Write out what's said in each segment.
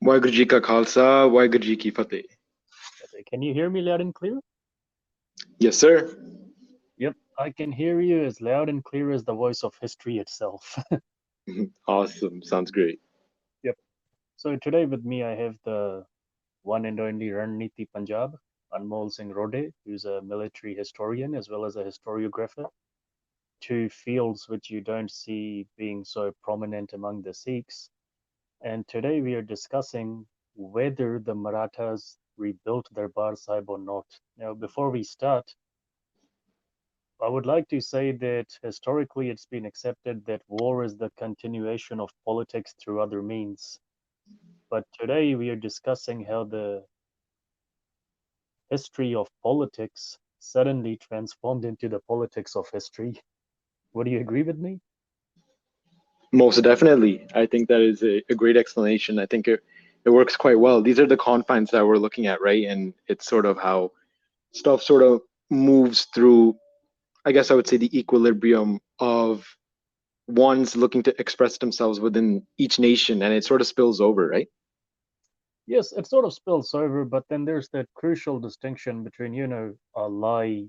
ਵਾਹਿਗੁਰੂ ਜੀ ਕਾ ਖਾਲਸਾ ਵਾਹਿਗੁਰੂ ਜੀ ਕੀ ਫਤਿਹ. Okay, can you hear me loud and clear? Yes, sir. Yep, I can hear you as loud and clear as the voice of history itself. Awesome. Sounds great. Yep. So today with me I have the one and only Ranneeti Punjab, Anmol Singh Rode, who's a military historian as well as a historiographer, two fields which you don't see being so prominent among the Sikhs. And today we are discussing whether the Marathas rebuilt their Darbar Sahib or not. Now, before we start, I would like to say that historically it's been accepted that war is the continuation of politics through other means. But today we are discussing how the history of politics suddenly transformed into the politics of history. Would you agree with me? Most definitely. I think that is a great explanation. I think it works quite well. These are the confines that we're looking at, right? And it's sort of how stuff sort of moves through, I guess I would say, the equilibrium of ones looking to express themselves within each nation, and it sort of spills over, right? Yes, it sort of spills over, but then there's that crucial distinction between, a lie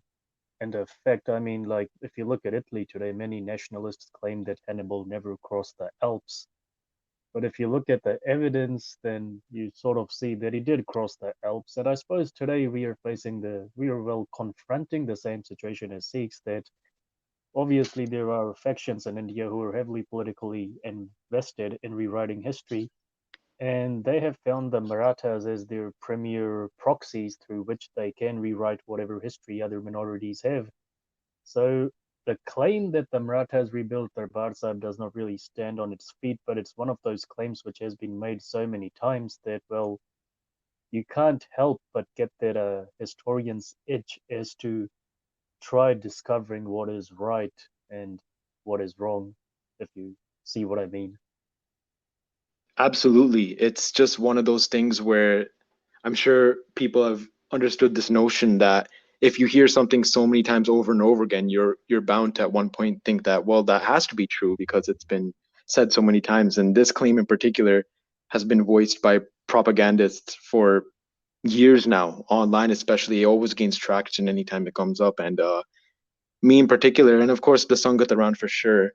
and a fact. I mean, like, if you look at Italy today, many nationalists claim that Hannibal never crossed the Alps. But if you look at the evidence, then you sort of see that he did cross the Alps. And I suppose today we are well confronting the same situation as Sikhs, that obviously there are factions in India who are heavily politically invested in rewriting history. And they have found the Marathas as their premier proxies through which they can rewrite whatever history other minorities have. So the claim that the Marathas rebuilt their Darbar Sahib does not really stand on its feet, but it's one of those claims which has been made so many times that, well, you can't help but get that historian's itch as to try discovering what is right and what is wrong, if you see what I mean. Absolutely. It's just one of those things where I'm sure people have understood this notion that if you hear something so many times over and over again, you're bound to at one point think that, well, that has to be true because it's been said so many times. And this claim in particular has been voiced by propagandists for years now, online especially. It always gains traction anytime it comes up. And me in particular, and of course the Sangat around for sure,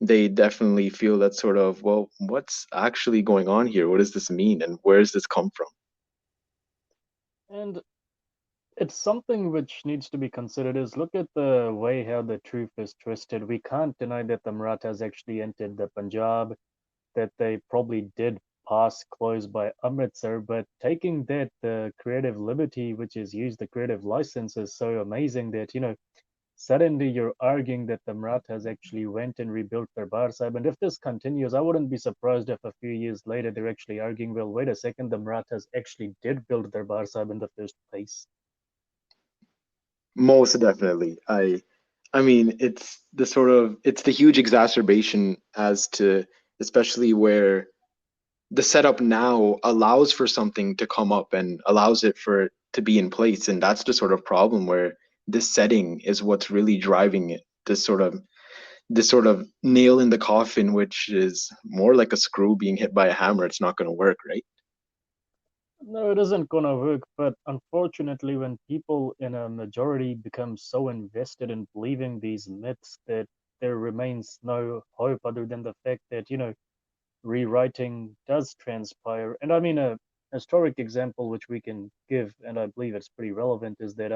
they definitely feel that sort of, well, what's actually going on here? What does this mean? And where does this come from? And it's something which needs to be considered is look at the way how the truth is twisted. We can't deny that the Marathas actually entered the Punjab, that they probably did pass close by Amritsar, but taking that the creative liberty which is used, the creative license is so amazing that, suddenly you're arguing that the Marathas actually went and rebuilt their Darbar Sahib. And if this continues, I wouldn't be surprised if a few years later they're actually arguing, well, wait a second, the Marathas actually did build their Darbar Sahib in the first place. Most definitely. I mean, it's the huge exacerbation as to especially where the setup now allows for something to come up and allows it for it to be in place. And that's the sort of problem where this setting is what's really driving it. This sort of nail in the coffin, which is more like a screw being hit by a hammer. It's not going to work, right? No, it isn't gonna work, but unfortunately, when people in a majority become so invested in believing these myths that there remains no hope other than the fact that, rewriting does transpire. And I mean, a historic example which we can give, and I believe it's pretty relevant, is that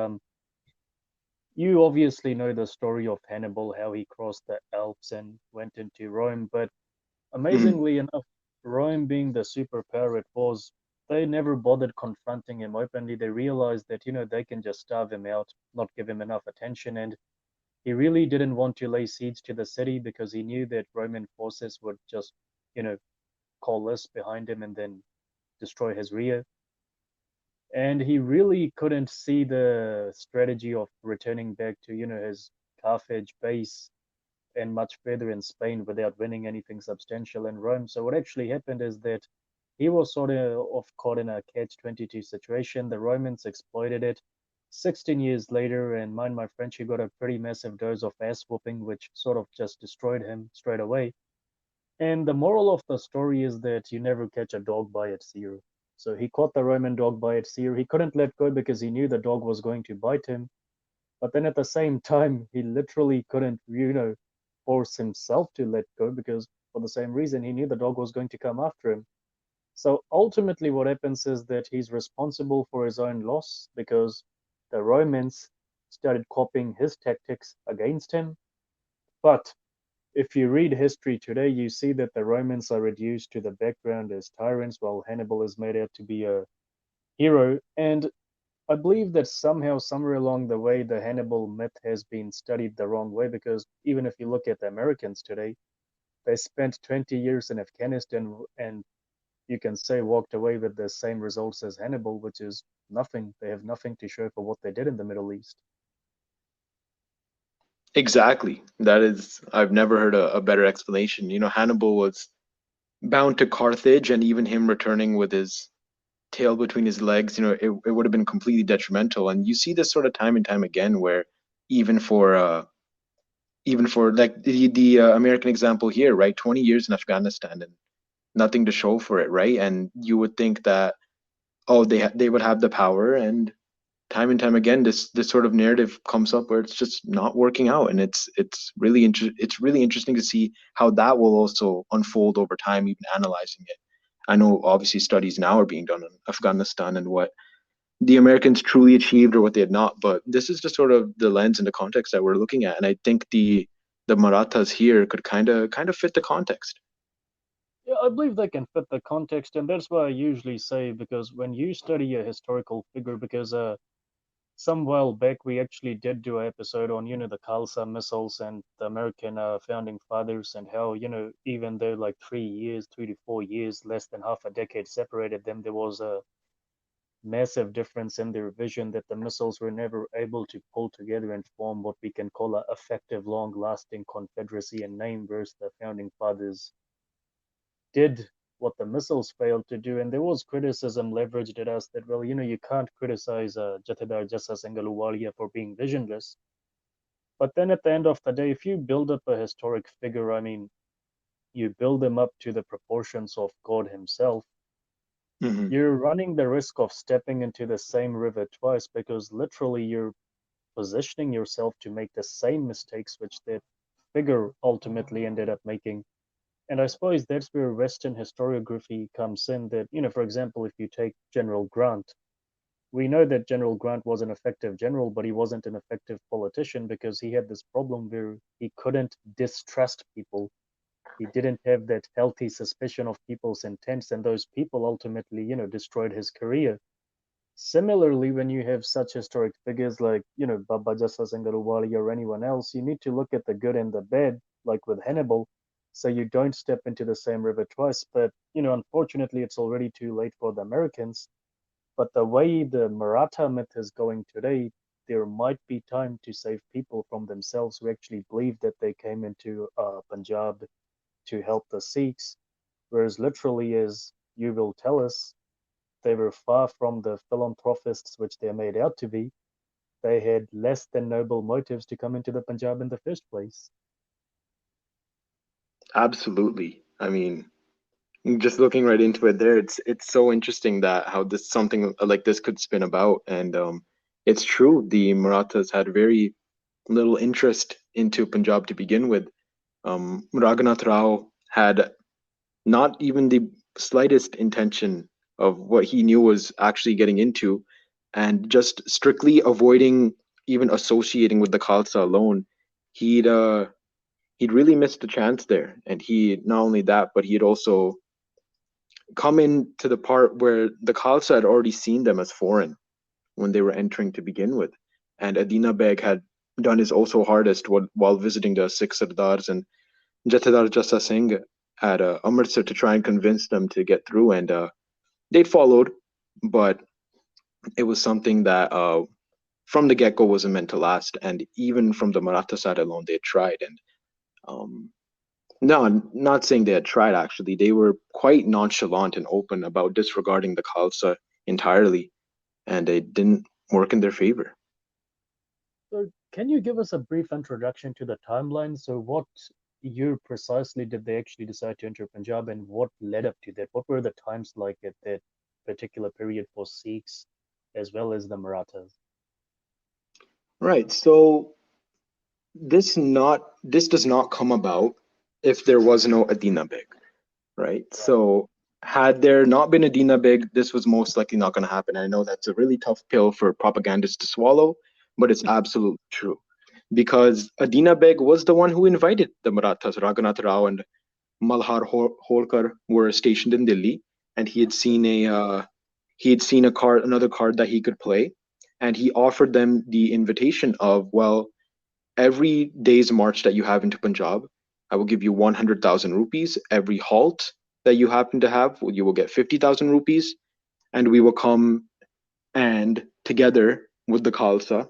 you obviously know the story of Hannibal, how he crossed the Alps and went into Rome, but Mhm. amazingly enough, Rome being the superpower it was, they never bothered confronting him openly. They realized that, they can just starve him out, not give him enough attention. And he really didn't want to lay siege to the city because he knew that Roman forces would just, you know, coalesce behind him and then destroy his rear. And he really couldn't see the strategy of returning back to, his Carthage base and much further in Spain without winning anything substantial in Rome. So what actually happened is that he was sort of caught in a catch-22 situation. The Romans exploited it. 16 years later, and mind my French, he got a pretty massive dose of ass whooping, which sort of just destroyed him straight away. And the moral of the story is that you never catch a dog by its ear. So he caught the Roman dog by its ear. He couldn't let go because he knew the dog was going to bite him. But then at the same time, he literally couldn't, force himself to let go because for the same reason, he knew the dog was going to come after him. So ultimately, what happens is that he's responsible for his own loss because the Romans started copying his tactics against him. But if you read history today, you see that the Romans are reduced to the background as tyrants, while Hannibal is made out to be a hero. And I believe that somehow, somewhere along the way, the Hannibal myth has been studied the wrong way because even if you look at the Americans today, they spent 20 years in Afghanistan and you can say walked away with the same results as Hannibal, which is nothing. They have nothing to show for what they did in the Middle East. Exactly. That is, I've never heard a better explanation. Hannibal was bound to Carthage, and even him returning with his tail between his legs, it would have been completely detrimental. And you see this sort of time and time again, where even for even for like the American example here, right? 20 years in Afghanistan and nothing to show for it, right? And you would think that, oh, they would have the power, and time again this sort of narrative comes up where it's just not working out, and it's really interesting to see how that will also unfold over time, even analyzing it. I know obviously studies now are being done in Afghanistan and what the Americans truly achieved or what they had not, but this is just sort of the lens and the context that we're looking at, and I think the Marathas here could kind of fit the context. Yeah, I believe they can fit the context, and that's why I usually say because when you study a historical figure, because some while back we actually did do an episode on the Khalsa missiles and the American founding fathers and how even though like 3 years, 3 to 4 years, less than half a decade separated them, there was a massive difference in their vision that the missiles were never able to pull together and form what we can call a effective, long-lasting confederacy in name, whereas the founding fathers did what the missiles failed to do. And there was criticism leveraged at us that, well, you can't criticize Jathedar Jassa Singh Ahluwalia for being visionless. But then at the end of the day, if you build up a historic figure, I mean, you build him up to the proportions of God himself, Hmm. you're running the risk of stepping into the same river twice because literally you're positioning yourself to make the same mistakes which that figure ultimately ended up making. And I suppose that's where Western historiography comes in. That, for example, if you take General Grant, we know that General Grant was an effective general, but he wasn't an effective politician because he had this problem where he couldn't distrust people. He didn't have that healthy suspicion of people's intents, and those people ultimately, destroyed his career. Similarly, when you have such historic figures like, Baba Jassa Singh Ahluwalia or anyone else, you need to look at the good and the bad, like with Hannibal, so you don't step into the same river twice. But, unfortunately, it's already too late for the Americans. But the way the Maratha myth is going today, there might be time to save people from themselves who actually believe that they came into Punjab to help the Sikhs, whereas literally, as you will tell us, they were far from the philanthropists which they're made out to be. They had less than noble motives to come into the Punjab in the first place. Absolutely. I mean, just looking right into it there, it's so interesting that how this something like this could spin about. And it's true, the Marathas had very little interest into Punjab to begin with. Raghunath Rao had not even the slightest intention of what he knew was actually getting into, and just strictly avoiding even associating with the Khalsa alone, he'd uh he'd really missed the chance there. And he not only that, but he had also come in to the part where the Khalsa had already seen them as foreign when they were entering to begin with. And Adina Beg had done his also hardest while visiting the Sikh Sardars and Jathedar Jassa Singh at Amritsar to try and convince them to get through. And they'd followed, but it was something that from the get go wasn't meant to last. And even from the Maratha side alone, they had tried. And um, no, I'm not saying they had tried actually. They were quite nonchalant and open about disregarding the Khalsa entirely, and it didn't work in their favor. So, can you give us a brief introduction to the timeline? So, what year precisely did they actually decide to enter Punjab, and what led up to that? What were the times like at that particular period for Sikhs as well as the Marathas? Right. So this does not come about if there was no Adina Beg, right? Right. So had there not been Adina Beg, this was most likely not going to happen. I know that's a really tough pill for propagandists to swallow, but it's absolutely true. Because Adina Beg was the one who invited the Marathas. Raghunath Rao and Malhar Holkar were stationed in Delhi, and he had seen a card, another card that he could play, and he offered them the invitation of, well, every day's march that you have into Punjab, I will give you 100,000 rupees. Every halt that you happen to have, you will get 50,000 rupees, and we will come and together with the Khalsa,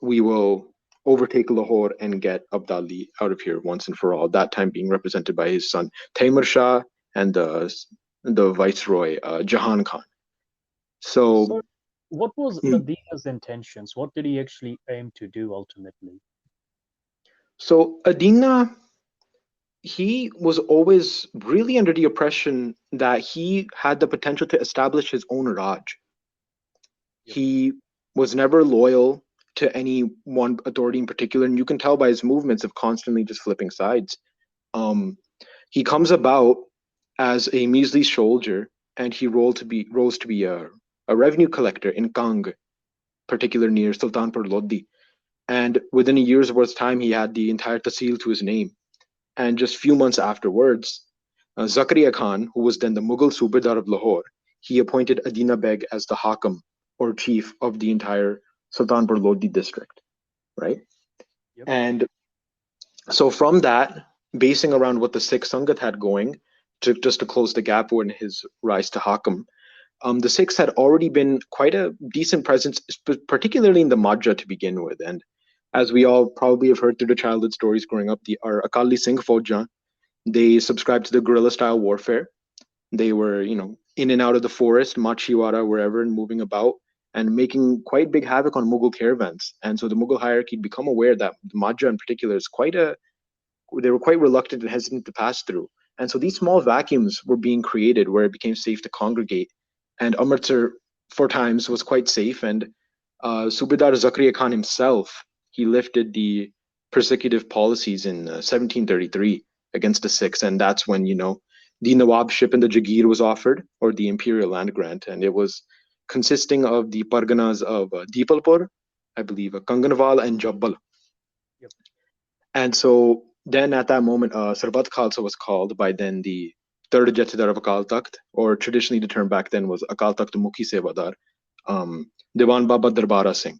we will overtake Lahore and get Abdali out of here once and for all. That time being represented by his son Taimur Shah and the viceroy Jahan Khan. So, So, what was hmm, Adina's intentions? What did he actually aim to do ultimately? so Adina, he was always really under the oppression that he had the potential to establish his own Raj. Yep. He was never loyal to any one authority in particular, and you can tell by his movements of constantly just flipping sides. Um, he comes about as a measly soldier, and he rose to be a revenue collector in Kang, particular near Sultanpur Lodi. And within a year's worth time, he had the entire Tahsil to his name. And just few months afterwards, Zakaria Khan, who was then the Mughal Subedar of Lahore, he appointed Adina Beg as the Hakam, or chief of the entire Sultanpur Lodi district, right? Yep. And so from that, basing around what the Sikh Sangat had going, to just to close the gap when his rise to Hakam, the Sikhs had already been quite a decent presence, particularly in the Madhya to begin with. And as we all probably have heard through the childhood stories growing up, our Akali Singh Fauja, they subscribed to the guerrilla style warfare. They were, in and out of the forest, Machiwara, wherever, and moving about and making quite big havoc on Mughal caravans. And so the Mughal hierarchy had become aware that the Madhya in particular is they were quite reluctant and hesitant to pass through. And so these small vacuums were being created where it became safe to congregate. And Amritsar, for times, was quite safe. And Subedar Zakaria Khan himself, he lifted the persecutive policies in 1733 against the Sikhs. And that's when, the Nawabship and the Jagir was offered, or the imperial land grant. And it was consisting of the Parganas of Deepalpur, I believe, Kanganwal, and Jabbal. Yep. And so then at that moment, Sarbat Khalsa was called by then the third Jatidar of Akal Takht, or traditionally the term back then was Akal Takht Mukhi Sevadar, Diwan Baba Darbara Singh.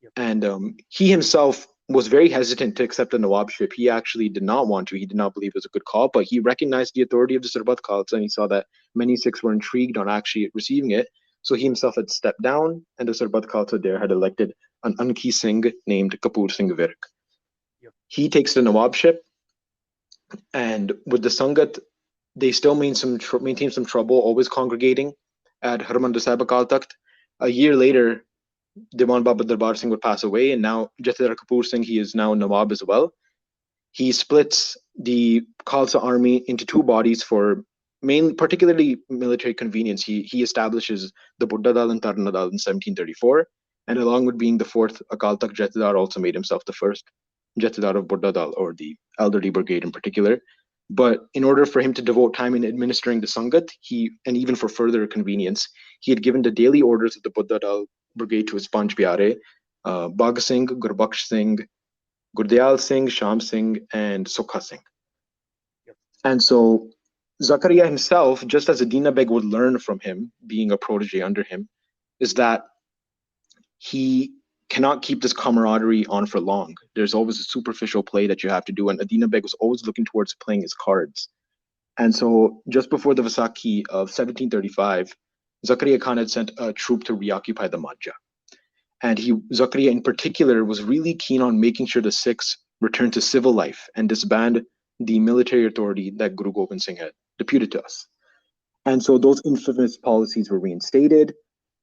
Yep. And he himself was very hesitant to accept the Nawabship. He actually did not want to. He did not believe it was a good call, but he recognized the authority of the Sarbat Khalsa, and he saw that many Sikhs were intrigued on actually receiving it. So he himself had stepped down, and the Sarbat Khalsa there had elected an Anki Singh named Kapoor Singh Virk. Yep. He takes the Nawabship, and with the Sangat, they still maintain some trouble, always congregating at Harmandir Sahib Akal Takht. A year later, Diwan Baba Darbar Singh would pass away, and now Jatidar Kapoor Singh, he is now Nawab as well. He splits the Khalsa army into two bodies for particularly military convenience. He establishes the Buddha Dal and Tarna Dal in 1734, and along with being the fourth Akal Takht Jatidar, also made himself the first Jatidar of Buddha Dal, or the elderly brigade in particular. But in order for him to devote time in administering the Sangat, and even for further convenience, he had given the daily orders of the Buddha Dal brigade to his Panch Pyare, Bhag Singh, Gurbaksh Singh, Gurdial Singh, Sham Singh, and Sukha Singh. Yep. And so Zakaria himself, just as Adina Beg would learn from him, being a protege under him, is that he cannot keep this camaraderie on for long. There's always a superficial play that you have to do, and Adina Beg was always looking towards playing his cards. And so just before the Vaisakhi of 1735, Zakaria Khan had sent a troop to reoccupy the Madhya. And Zakaria in particular was really keen on making sure the Sikhs returned to civil life and disband the military authority that Guru Gobind Singh had deputed to us. And so those infamous policies were reinstated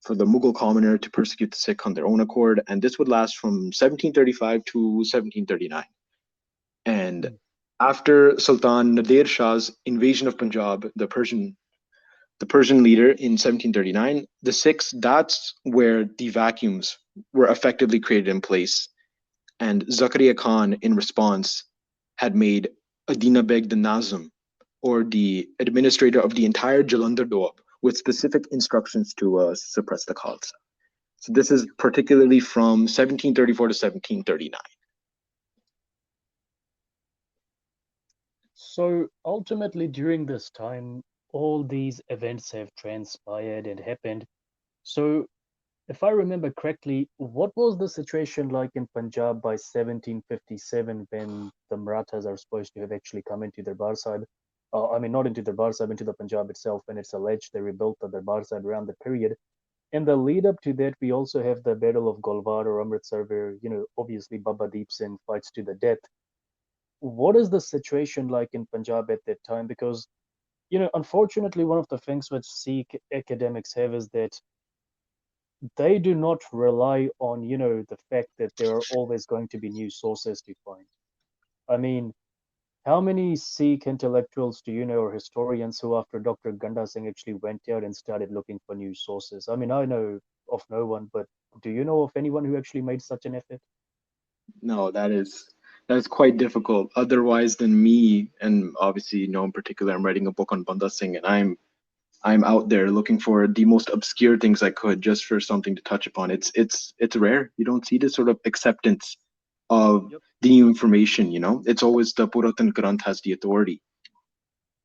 for the Mughal commoner to persecute the Sikh on their own accord, and this would last from 1735 to 1739. And Mm. After Sultan Nadir Shah's invasion of Punjab, the Persian leader in 1739, the Sikhs, that's where the vacuums were effectively created in place. And Zakaria Khan, in response, had made Adina Beg the Nazim, or the administrator of the entire Jalandhar Doab, with specific instructions to suppress the Khalsa. So this is particularly from 1734 to 1739. So ultimately, during this time, all these events have transpired and happened. So, if I remember correctly, what was the situation like in Punjab by 1757 when the Marathas are supposed to have actually come into Darbar Sahib? I mean, not into Darbar Sahib, into the Punjab itself, when it's alleged they rebuilt the Darbar Sahib around the period. In the lead up to that, we also have the Battle of Golwar or Amritsar, where, obviously Baba Deep Singh fights to the death. What is the situation like in Punjab at that time? Because, unfortunately, one of the things which Sikh academics have is that they do not rely on, the fact that there are always going to be new sources to find. I mean, how many Sikh intellectuals do you know or historians who, after Dr. Ganda Singh, actually went out and started looking for new sources? I mean, I know of no one, but do you know of anyone who actually made such an effort? No, that is quite difficult. Otherwise than me, and obviously, in particular, I'm writing a book on Banda Singh, and I'm out there looking for the most obscure things I could just for something to touch upon. It's rare. You don't see this sort of acceptance of Yep. the new information. It's always the Puratan Granth has the authority.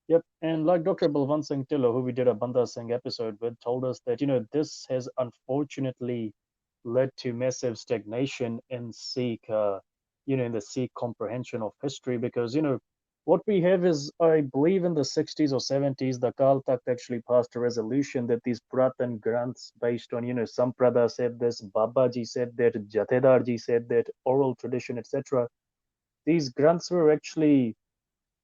Yep. And like Dr. Balwant Singh Tillo, who we did a Banda Singh episode with, told us that, this has unfortunately led to massive stagnation in Sikh, in the Sikh comprehension of history because, what we have is, I believe in the 60s or 70s, the Kal Takht actually passed a resolution that these Puratan Granths based on, Samprada said this, Babaji said that, Jathedarji said that, oral tradition, etc. These Granths were actually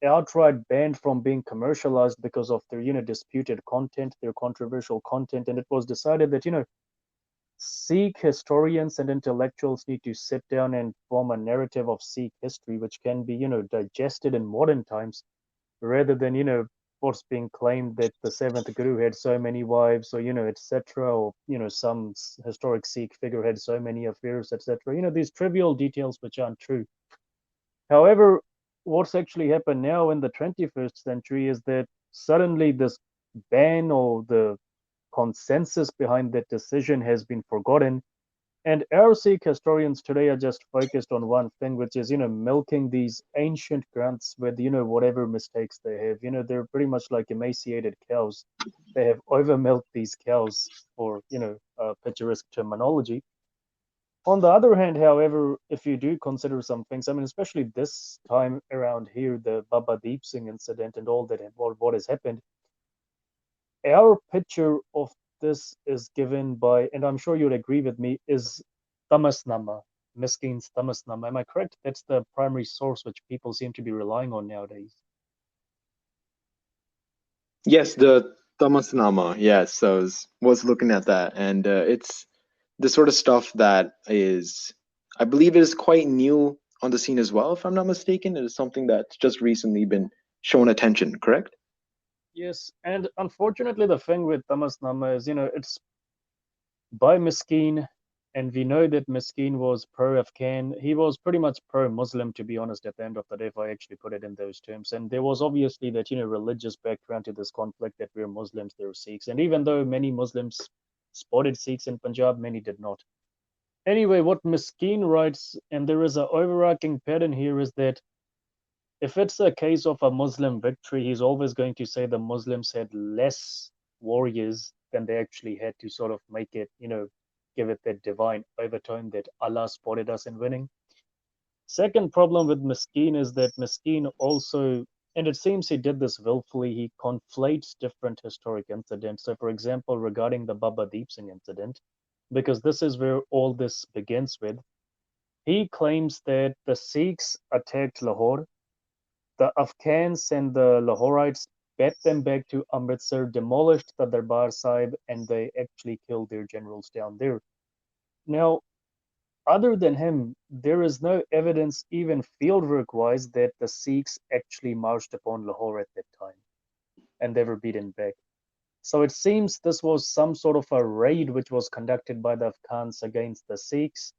outright banned from being commercialized because of their disputed content, their controversial content, and it was decided that Sikh historians and intellectuals need to sit down and form a narrative of Sikh history which can be digested in modern times rather than what's being claimed that the seventh Guru had so many wives or etc., or some historic Sikh figure had so many affairs, etc., these trivial details which aren't true. However, what's actually happened now in the 21st century is that suddenly this ban or the consensus behind that decision has been forgotten. And our Sikh historians today are just focused on one thing, which is, milking these ancient Granths with, whatever mistakes they have. They're pretty much like emaciated cows. They have over milked these cows, for, picturesque terminology. On the other hand, however, if you do consider some things, I mean, especially this time around here, the Baba Deep Singh incident and all that, what has happened, our picture of this is given by, and I'm sure you'd agree with me, is Tamasnama, Miskeen's Tamasnama. Am I correct? That's the primary source which people seem to be relying on nowadays. Yes, the Tamasnama. Yes, I was looking at that, and it's the sort of stuff that is, I believe, is quite new on the scene as well. If I'm not mistaken, it is something that's just recently been shown attention. Correct? Yes, and unfortunately, the thing with Tamasnama is, it's by Miskeen, and we know that Miskeen was pro-Afghan. He was pretty much pro-Muslim, to be honest, at the end of the day, if I actually put it in those terms. And there was obviously that, religious background to this conflict, that we're Muslims, they're Sikhs. And even though many Muslims spotted Sikhs in Punjab, many did not. Anyway, what Miskeen writes, and there is an overarching pattern here, is that if it's a case of a Muslim victory, he's always going to say the Muslims had less warriors than they actually had to sort of make it, give it that divine overtone that Allah spotted us in winning. Second problem with Miskeen is that Miskeen also, and it seems he did this willfully, he conflates different historic incidents. So, for example, regarding the Baba Deep Singh incident, because this is where all this begins with, he claims that the Sikhs attacked Lahore, the Afghans and the Lahorites bet them back to Amritsar, demolished the Darbar Sahib, and they actually killed their generals down there. Now, other than him, there is no evidence, even fieldwork wise, that the Sikhs actually marched upon Lahore at that time and they were beaten back. So it seems this was some sort of a raid which was conducted by the Afghans against the Sikhs,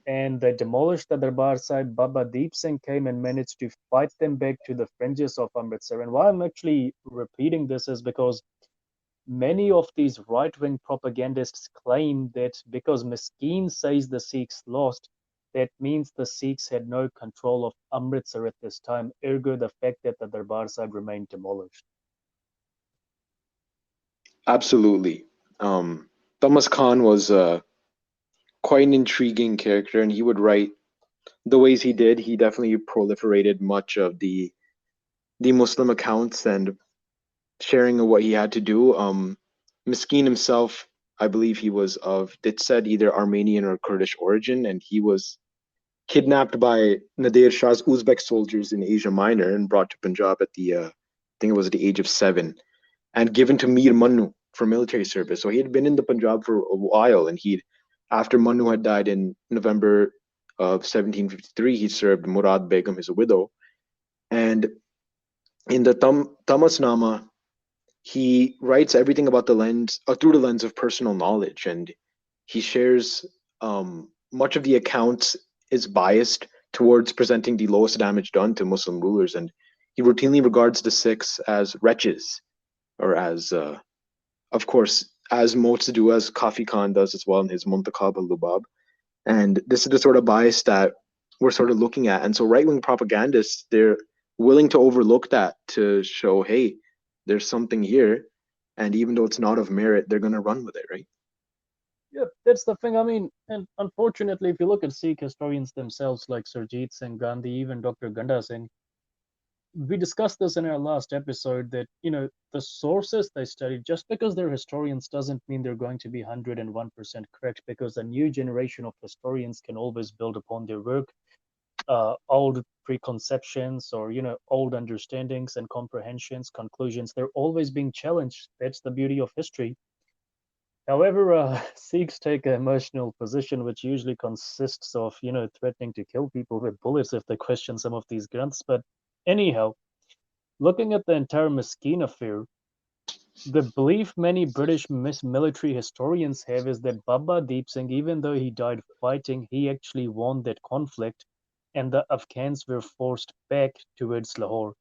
and they demolished the Darbar Sahib. Baba Deep Singh came and managed to fight them back to the fringes of Amritsar. And why I'm actually repeating this is because many of these right-wing propagandists claim that because Miskeen says the Sikhs lost, that means the Sikhs had no control of Amritsar at this time, ergo the fact that the Darbar Sahib remained demolished. Absolutely. Thomas Khan was quite an intriguing character, and he would write the ways he did. He definitely proliferated much of the Muslim accounts and sharing of what he had to do. Miskeen himself, I believe he was of, it said either Armenian or Kurdish origin, and he was kidnapped by Nadir Shah's Uzbek soldiers in Asia Minor and brought to Punjab at I think it was at the age of 7, and given to Mir Mannu for military service. So he had been in the Punjab for a while, and after Mannu had died in November of 1753, he served Murad Begum, his widow. And in the Tamasnama, he writes everything about the lens through the lens of personal knowledge, and he shares much of the accounts is biased towards presenting the lowest damage done to Muslim rulers, and he routinely regards the Sikhs as wretches, or as, of course, as most do, as Kafi Khan does as well in his Muntakab al-Lubab. And this is the sort of bias that we're sort of looking at. And so right-wing propagandists, they're willing to overlook that to show, hey, there's something here. And even though it's not of merit, they're going to run with it, right? Yeah, that's the thing. I mean, and unfortunately, if you look at Sikh historians themselves, like Surjit Singh Gandhi, even Dr. Ganda Singh, we discussed this in our last episode that, the sources they study, just because they're historians doesn't mean they're going to be 101% correct, because a new generation of historians can always build upon their work. Old preconceptions or, old understandings and comprehensions, conclusions, they're always being challenged. That's the beauty of history. However, Sikhs take an emotional position, which usually consists of, threatening to kill people with bullets if they question some of these granths. But anyhow, looking at the entire Miskeen affair, the belief many British military historians have is that Baba Deep Singh, even though he died fighting, he actually won that conflict, and the Afghans were forced back towards Lahore.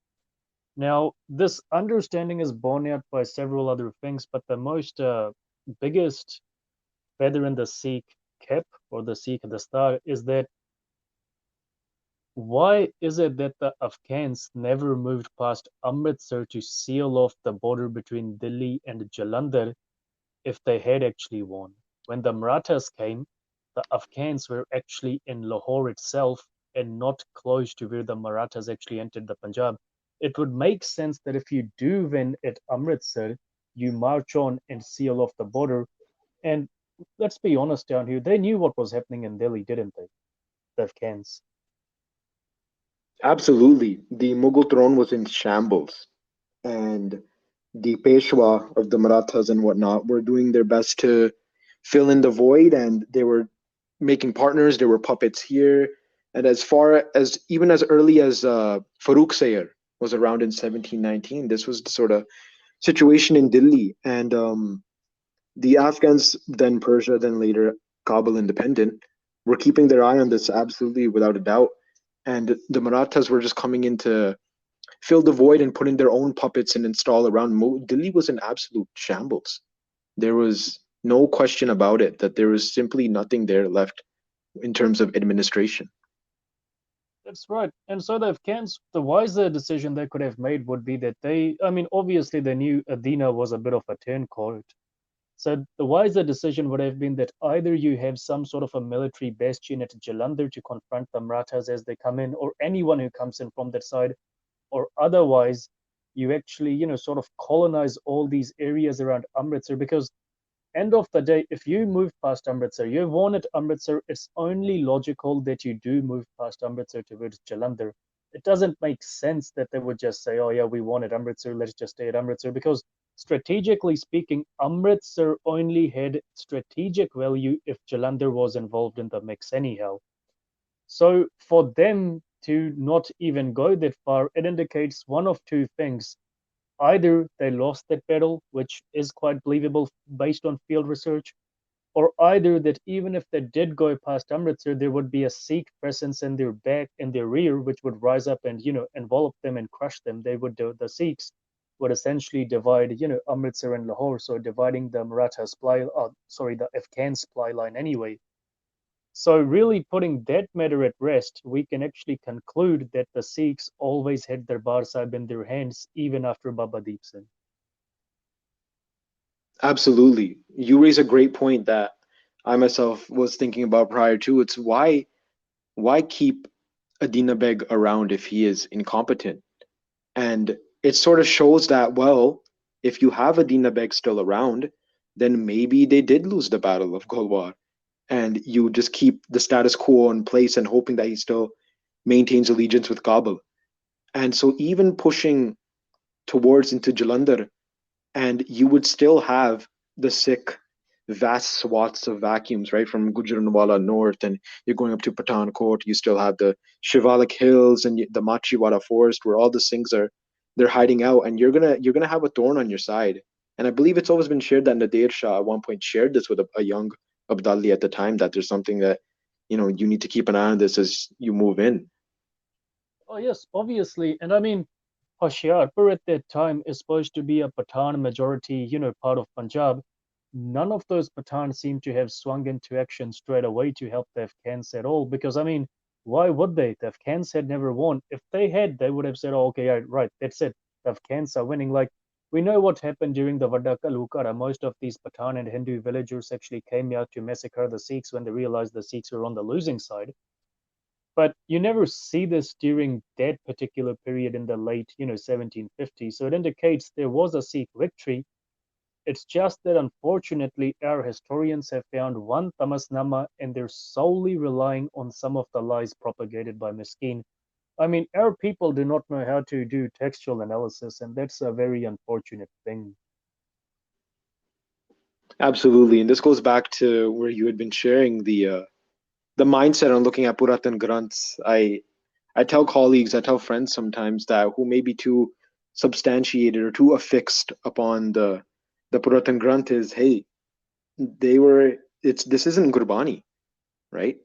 Now, this understanding is borne out by several other things, but the most biggest feather in the Sikh cap or the Sikh dastar is that why is it that the Afghans never moved past Amritsar to seal off the border between Delhi and Jalandhar if they had actually won? When the Marathas came, the Afghans were actually in Lahore itself and not close to where the Marathas actually entered the Punjab. It would make sense that if you do win at Amritsar, you march on and seal off the border. And let's be honest down here, they knew what was happening in Delhi, didn't they? The Afghans. Absolutely. The Mughal throne was in shambles, and the Peshwa of the Marathas and whatnot were doing their best to fill in the void, and they were making partners. There were puppets here, and as far as even as early as Farooq Sayer was around in 1719, this was the sort of situation in Delhi, and the Afghans, then Persia, then later Kabul independent, were keeping their eye on this absolutely without a doubt, and the Marathas were just coming in to fill the void and put in their own puppets and install around. Delhi was in absolute shambles. There was no question about it that there was simply nothing there left in terms of administration. That's right. And so the Afghans, the wiser decision they could have made would be that I mean, obviously they knew Adina was a bit of a turncoat. So the wiser decision would have been that either you have some sort of a military bastion at Jalandhar to confront the Marathas as they come in, or anyone who comes in from that side, or otherwise you actually, sort of colonize all these areas around Amritsar, because end of the day, if you move past Amritsar, you've won at Amritsar, it's only logical that you do move past Amritsar towards Jalandhar. It doesn't make sense that they would just say, oh yeah, we won at Amritsar, let's just stay at Amritsar, because strategically speaking, Amritsar only had strategic value if Jalandhar was involved in the mix anyhow. So for them to not even go that far, it indicates one of two things. Either they lost that battle, which is quite believable based on field research, or either that even if they did go past Amritsar, there would be a Sikh presence in their back and their rear, which would rise up and envelop them and crush them. They would the Sikhs would essentially divide Amritsar and Lahore, so dividing the Maratha supply, the Afghan supply line anyway. So really putting that matter at rest, we can actually conclude that the Sikhs always had their Darbar Sahib in their hands, even after Baba Deep Singh. Absolutely. You raise a great point that I myself was thinking about prior to. It's why keep Adina Beg around if he is incompetent? And it sort of shows that, well, if you have Adina Beg still around, then maybe they did lose the Battle of Golwar. And you just keep the status quo in place and hoping that he still maintains allegiance with Kabul. And so even pushing towards into Jalandhar, and you would still have the Sikh vast swaths of vacuums, right? From Gujranwala north, and you're going up to Pathankot. You still have the Shivalik Hills and the Machiwala Forest, where all the Singhs are they're hiding out, and you're gonna have a thorn on your side. And I believe it's always been shared that Nadir Shah at one point shared this with a young Abdali at the time, that there's something that you need to keep an eye on this as you move in. Oh yes, obviously, and I mean, Hoshiarpur at that time is supposed to be a Pathan majority, part of Punjab. None of those Pathans seem to have swung into action straight away to help the Afghans at all. Because I mean, why would they? The Afghans had never won. If they had, they would have said, oh, okay, right, that's it. The Afghans are winning. Like we know what happened during the Vadaka Lukara. Most of these Pathan and Hindu villagers actually came out to massacre the Sikhs when they realized the Sikhs were on the losing side. But you never see this during that particular period in the late 1750s. So it indicates there was a Sikh victory. It's just that unfortunately our historians have found one Tamasnama and they're solely relying on some of the lies propagated by Miskeen. I mean, our people do not know how to do textual analysis, and that's a very unfortunate thing. Absolutely, and this goes back to where you had been sharing the mindset on looking at Puratan Granths. I tell colleagues, I tell friends sometimes that who may be too substantiated or too affixed upon the Puratan Granth is, hey, they were it's this isn't Gurbani, right?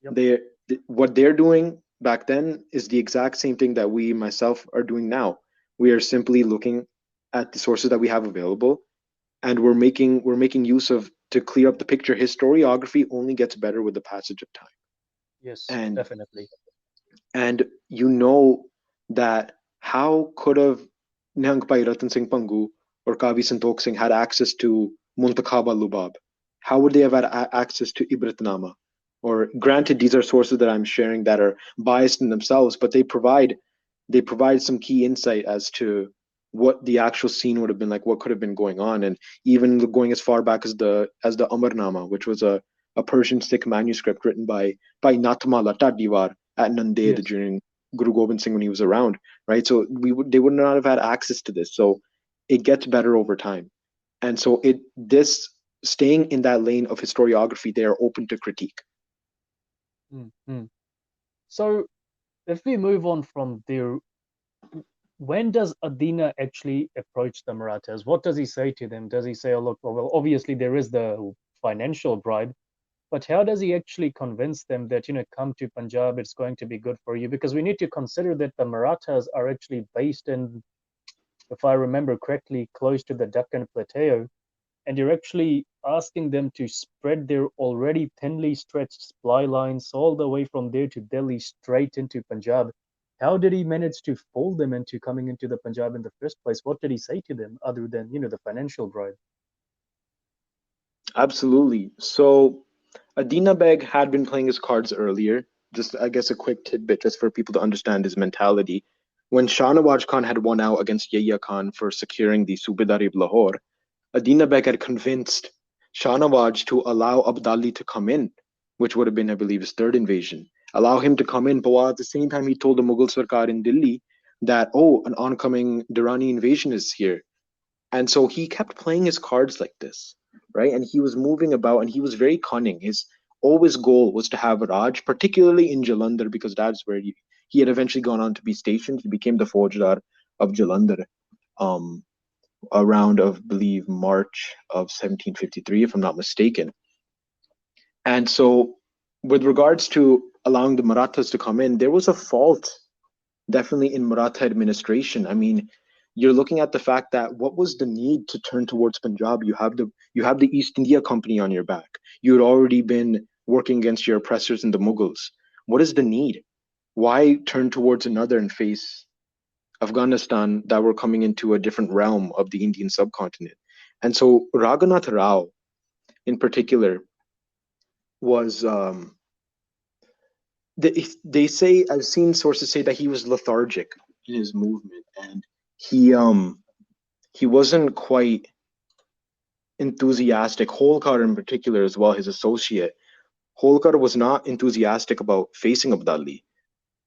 Yep. They what they're doing back then is the exact same thing that we myself are doing now. We are simply looking at the sources that we have available, and we're making use of to clear up the picture. Historiography only gets better with the passage of time. Yes, And definitely. and you know that how could have Nihang Ratan Singh Pangu or Kavi Santokh Singh had access to Muntakhaba Lubab? How would they have had access to Ibratnama? Or granted, these are sources that I'm sharing that are biased in themselves, but they provide some key insight as to what the actual scene would have been like, what could have been going on, and even going as far back as the Amarnama, which was a Persian Sikh manuscript written by Natma Lata Diwar at Nanded Yes. during Guru Gobind Singh when he was around, right? So they would not have had access to this. So it gets better over time, and so it this staying in that lane of historiography, they are open to critique. Mm-hmm. So if we move on from there, when does Adina actually approach the Marathas? What does he say to them? Does he say, oh, look, well, obviously there is the financial bribe, but how does he actually convince them that, come to Punjab, it's going to be good for you? Because we need to consider that the Marathas are actually based in, if I remember correctly, close to the Deccan Plateau, and you're actually asking them to spread their already thinly stretched supply lines all the way from there to Delhi straight into Punjab. How did he manage to fool them into coming into the Punjab in the first place? What did he say to them other than, the financial bribe? Absolutely. So Adina Beg had been playing his cards earlier. Just, I guess, a quick tidbit just for people to understand his mentality. When Shah Nawaz Khan had won out against Yahya Khan for securing the Subedari of Lahore, Adina Beg had convinced Shah Nawaz to allow Abdali to come in, which would have been, I believe, his third invasion. Allow him to come in, but while at the same time he told the Mughal Sarkar in Delhi that, oh, an oncoming Durrani invasion is here. And so he kept playing his cards like this, right? And he was moving about and he was very cunning. His always goal was to have Raj, particularly in Jalandhar, because that's where he had eventually gone on to be stationed. He became the Faujdar of Jalandhar um, around, of believe, March of 1753, if I'm not mistaken. And so, with regards to allowing the Marathas to come in, there was a fault definitely in Maratha administration. I mean, you're looking at the fact that what was the need to turn towards Punjab? You have the East India Company on your back. You had already been working against your oppressors in the Mughals. What is the need? Why turn towards another and face Afghanistan that were coming into a different realm of the Indian subcontinent? And so Raghunath Rao, in particular, was they say, I've seen sources say that he was lethargic in his movement, and he wasn't quite enthusiastic. Holkar in particular as well, his associate. Holkar was not enthusiastic about facing Abdali,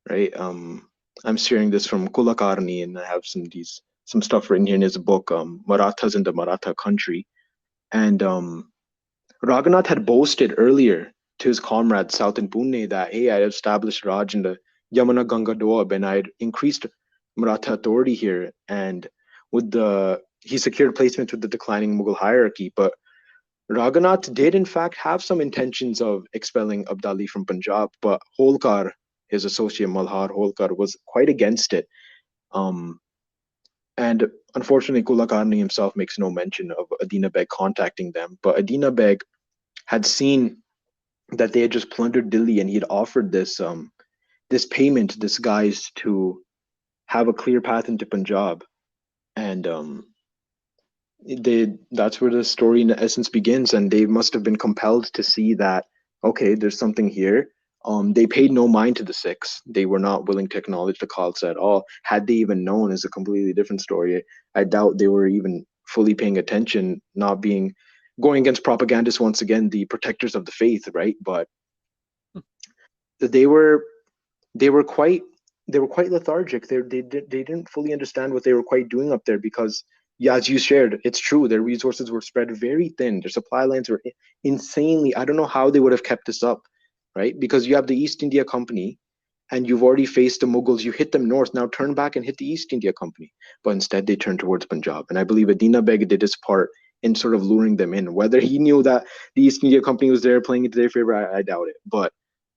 right? I'm sharing this from Kulkarni, and I have some stuff written here in his book, Marathas in the Maratha Country. And Raghunath had boasted earlier to his comrades south in Pune that, hey, I established Raj in the Yamuna Ganga Doab and I had increased Maratha authority here. And he secured placement with the declining Mughal hierarchy. But Raghunath did, in fact, have some intentions of expelling Abdali from Punjab, but Holkar, his associate Malhar Holkar, was quite against it. Um, and unfortunately, Kulakarni himself makes no mention of Adina Beg contacting them. But Adina Beg had seen that they had just plundered Delhi, and he had offered this payment, this guise to have a clear path into Punjab, and that's where the story in essence begins, and they must have been compelled to see that, okay, there's something here. They paid no mind to the Sikhs. They were not willing to acknowledge the Khalsa at all. Had they even known, is a completely different story. I doubt they were even fully paying attention, not being going against propagandists once again, the protectors of the faith, right? But they were they were quite they were quite lethargic. They didn't fully understand what they were quite doing up there because, yeah, as you shared, it's true. Their resources were spread very thin. Their supply lines were insanely. I don't know how they would have kept this up, right? Because you have the East India Company, and you've already faced the Mughals. You hit them north. Now turn back and hit the East India Company. But instead, they turned towards Punjab. And I believe Adina Beg did his part in sort of luring them in. Whether he knew that the East India Company was there playing into their favor, I doubt it. But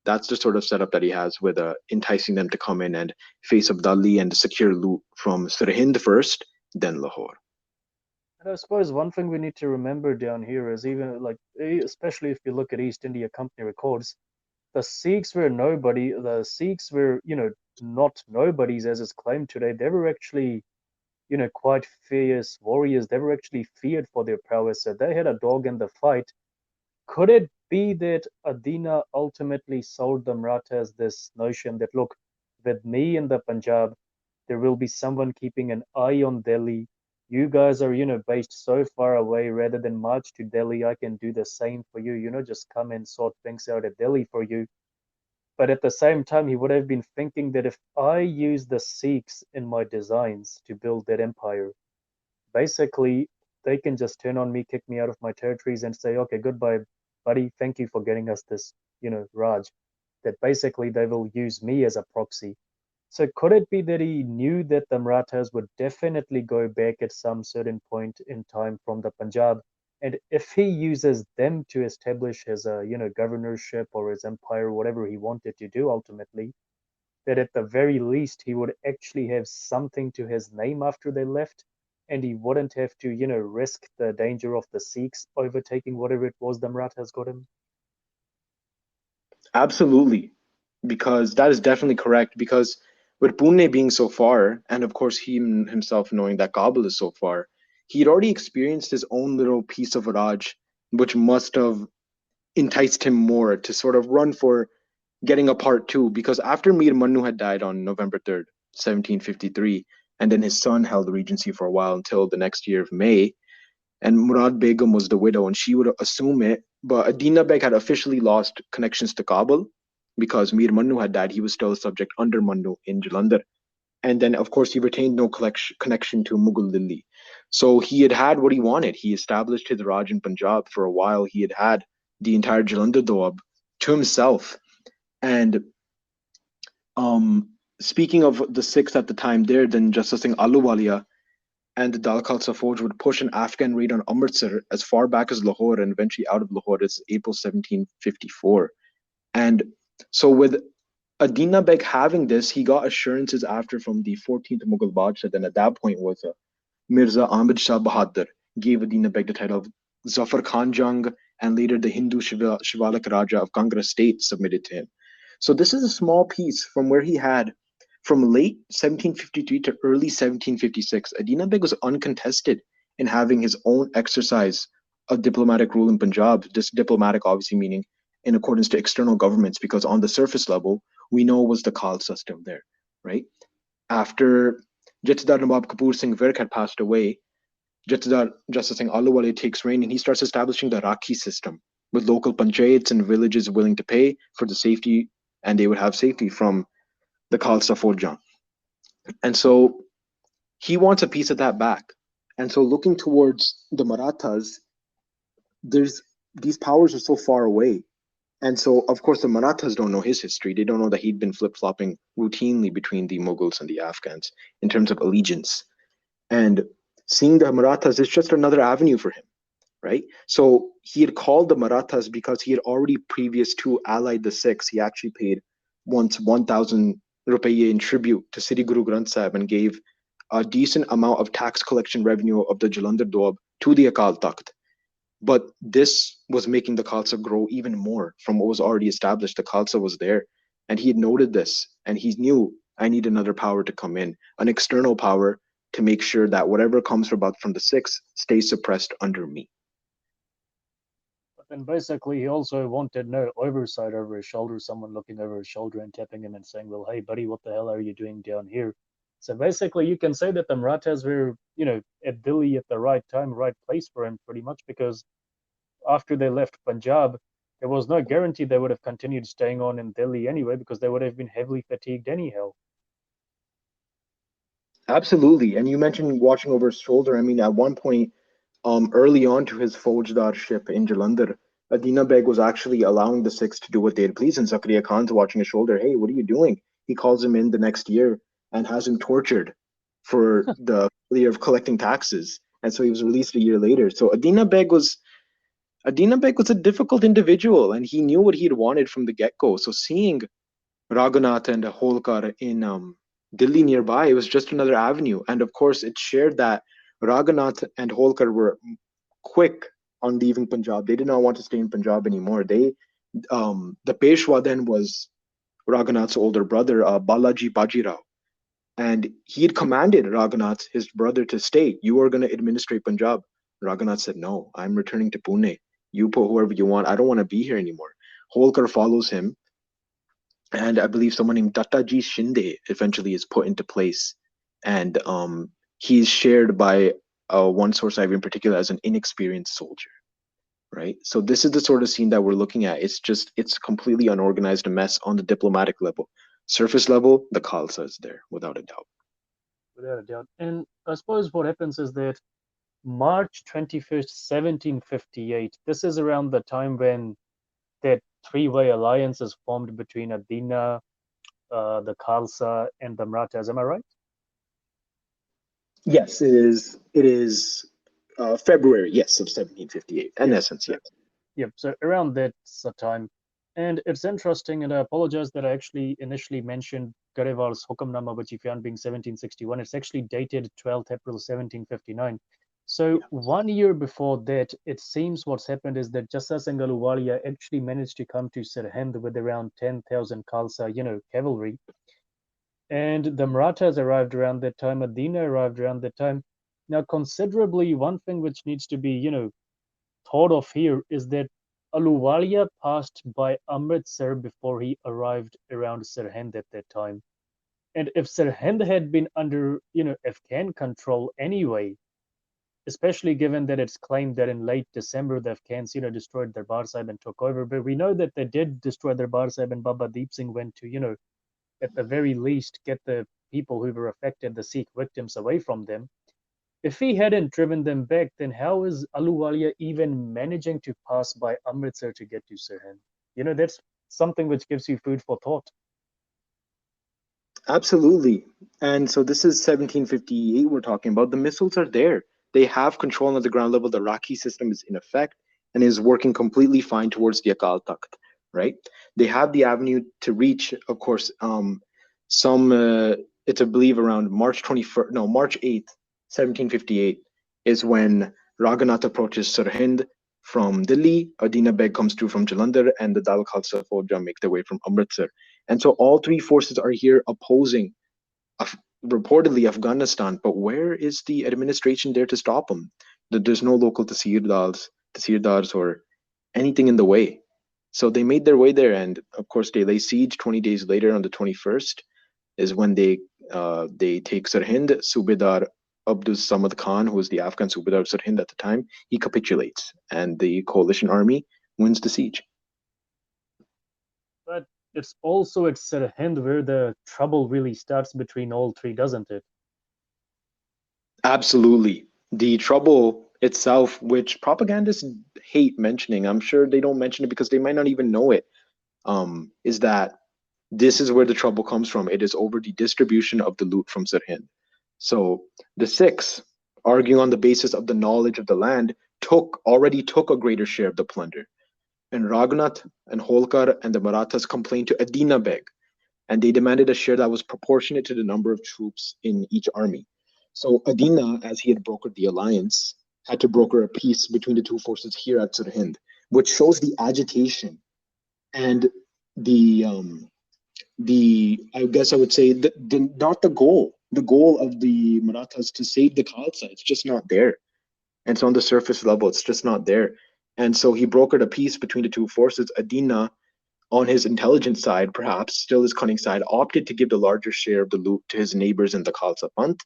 that's the sort of setup that he has with enticing them to come in and face Abdali and secure loot from Sirhind first, then Lahore. And I suppose one thing we need to remember down here is even like, especially if you look at East India Company records, the Sikhs were nobody. The Sikhs were, not nobodies as is claimed today. They were actually, quite fierce warriors. They were actually feared for their prowess. So they had a dog in the fight. Could it be that Adina ultimately sold the Marathas this notion that, look, with me in the Punjab, there will be someone keeping an eye on Delhi. You guys are, based so far away. Rather than march to Delhi, I can do the same for you. Just come and sort things out at Delhi for you. But at the same time, he would have been thinking that if I use the Sikhs in my designs to build that empire, basically they can just turn on me, kick me out of my territories, and say, okay, goodbye, buddy. Thank you for getting us this, Raj. That basically they will use me as a proxy. So could it be that he knew that the Marathas would definitely go back at some certain point in time from the Punjab? And if he uses them to establish his, governorship or his empire, whatever he wanted to do ultimately, that at the very least he would actually have something to his name after they left, and he wouldn't have to, risk the danger of the Sikhs overtaking whatever it was the Marathas got him. Absolutely, because that is definitely correct. Because with Pune being so far, and of course himself knowing that Kabul is so far, he'd already experienced his own little piece of Raj, which must have enticed him more to sort of run for getting a part two. Because after Mir Mannu had died on November 3rd, 1753, and then his son held the regency for a while until the next year of May, and Murad Begum was the widow, and she would assume it. But Adina Beg had officially lost connections to Kabul because Mir Mannu had died. He was still a subject under Mannu in Jalandhar. And then, of course, he retained no connection to Mughal Delhi. So he had had what he wanted. He established his Raj in Punjab for a while. He had had the entire Jalandhar Doab to himself. And speaking of the Sikhs at the time there, then Justice Singh Ahluwalia and the Dal Khalsa Fauj would push an Afghan raid on Amritsar as far back as Lahore and eventually out of Lahore as April 1754. And so with Adina Beg having this, he got assurances after from the 14th Mughal Badshah, then at that point was Mirza Ahmad Shah Bahadur, gave Adina Beg the title of Zafar Khan Jang, and later the Hindu Shivalak Raja of Kangra state submitted to him. So this is a small piece from where he had, from late 1753 to early 1756, Adina Beg was uncontested in having his own exercise of diplomatic rule in Punjab. This diplomatic obviously meaning in accordance to external governments, because on the surface level, we know was the Khalsa still there, right? After Jatidar Nawab Kapoor Singh Virk had passed away, Jatidar Justice Singh Ahluwalia takes reign and he starts establishing the Rakhi system with local panchayats and villages willing to pay for the safety, and they would have safety from the Khalsa Faujan. And so he wants a piece of that back. And so looking towards the Marathas, there's these powers are so far away. And so, of course, the Marathas don't know his history. They don't know that he'd been flip-flopping routinely between the Mughals and the Afghans in terms of allegiance. And seeing the Marathas is just another avenue for him, right? So he had called the Marathas because he had already previous to allied the Sikhs. He actually paid once 1,000 rupiah in tribute to Sri Guru Granth Sahib and gave a decent amount of tax collection revenue of the Jalandhar Doab to the Akal Takht. But this was making the Khalsa grow even more from what was already established. The Khalsa was there, and he had noted this, and he knew, I need another power to come in, an external power to make sure that whatever comes from the Sikhs stays suppressed under me. But then basically he also wanted no oversight over his shoulder, someone looking over his shoulder and tapping him and saying, well, hey, buddy, what the hell are you doing down here? So basically you can say that the Marathas were, at Delhi at the right time, right place for him pretty much, because after they left Punjab, there was no guarantee they would have continued staying on in Delhi anyway, because they would have been heavily fatigued anyhow. Absolutely. And you mentioned watching over his shoulder. I mean, at one point, early on to his Faujdar-ship in Jalandhar, Adina Beg was actually allowing the Sikhs to do what they'd please, and Zakaria Khan's watching his shoulder. Hey, what are you doing? He calls him in the next year and has him tortured for the failure of collecting taxes. And so he was released a year later. So Adina Beg was a difficult individual, and he knew what he had wanted from the get-go. So seeing Raghunath and Holkar in Delhi nearby, it was just another avenue. And of course, it shared that Raghunath and Holkar were quick on leaving Punjab. They did not want to stay in Punjab anymore. The Peshwa then was Raghunath's older brother, Balaji Bajirao. And he had commanded Raghunath, his brother, to stay. You are going to administrate Punjab. Raghunath said, no, I'm returning to Pune. You put whoever you want. I don't want to be here anymore. Holkar follows him, and I believe someone named Dattaji Shinde eventually is put into place, and he's shared by one source I have in particular as an inexperienced soldier, right? So this is the sort of scene that we're looking at. It's completely unorganized, a mess on the diplomatic level. Surface level, the Khalsa is there without a doubt. Without a doubt. And I suppose what happens is that March 21st, 1758, this is around the time when that three-way alliance is formed between Adina, the Khalsa, and the Marathas. Am I right? Yes, it is. It is February, yes, of 1758. In Yep. essence, yes. Yep. So around that time. And it's interesting, and I apologize that I actually initially mentioned Garewal's Hukamnama, which he found being 1761. It's actually dated 12th April 1759. So 1 year before that, it seems what's happened is that Jassa Singh Ahluwalia actually managed to come to Sirhind with around 10,000 Khalsa, cavalry. And the Marathas arrived around that time. Adina arrived around that time. Now, considerably, one thing which needs to be, thought of here is that Ahluwalia passed by Amritsar before he arrived around Sirhind at that time. And if Sirhind had been under, Afghan control anyway, especially given that it's claimed that in late December the Afghans, destroyed Darbar Sahib and took over. But we know that they did destroy Darbar Sahib, and Baba Deep Singh went to, at the very least, get the people who were affected, the Sikh victims, away from them. If he hadn't driven them back, then how is Ahluwalia even managing to pass by Amritsar to get to Sirhind? That's something which gives you food for thought. Absolutely. And so this is 1758 we're talking about. The missiles are there. They have control at the ground level. The Rakhi system is in effect and is working completely fine towards the Akal Takht, right? They have the avenue to reach, of course, some, it's I believe around March 21st, no, March 8th, 1758 is when Raghunath approaches Sirhind from Delhi, Adina Beg comes through from Jalandhar, and the Dal Khalsa Fauja make their way from Amritsar. And so all three forces are here opposing, reportedly, Afghanistan. But where is the administration there to stop them? There's no local Tahsirdars, or anything in the way. So they made their way there, and of course they lay siege. 20 days later, on the 21st, is when they take Sirhind. Subedar Abdul Samad Khan, who was the Afghan Subedar of Sirhind at the time, he capitulates, and the coalition army wins the siege. But it's also at Sirhind where the trouble really starts between all three, doesn't it? Absolutely. The trouble itself, which propagandists hate mentioning, I'm sure they don't mention it because they might not even know it, is that this is where the trouble comes from. It is over the distribution of the loot from Sirhind. So the Sikhs, arguing on the basis of the knowledge of the land, already took a greater share of the plunder. And Raghunath and Holkar and the Marathas complained to Adina Beg, and they demanded a share that was proportionate to the number of troops in each army. So Adina, as he had brokered the alliance, had to broker a peace between the two forces here at Sirhind, which shows the agitation and the I guess I would say not the goal. The goal of the Marathas to save the Khalsa, it's just not there. And so on the surface level, it's just not there. And so he brokered a peace between the two forces. Adina, on his intelligence side, perhaps still his cunning side, opted to give the larger share of the loot to his neighbors in the Khalsa Panth.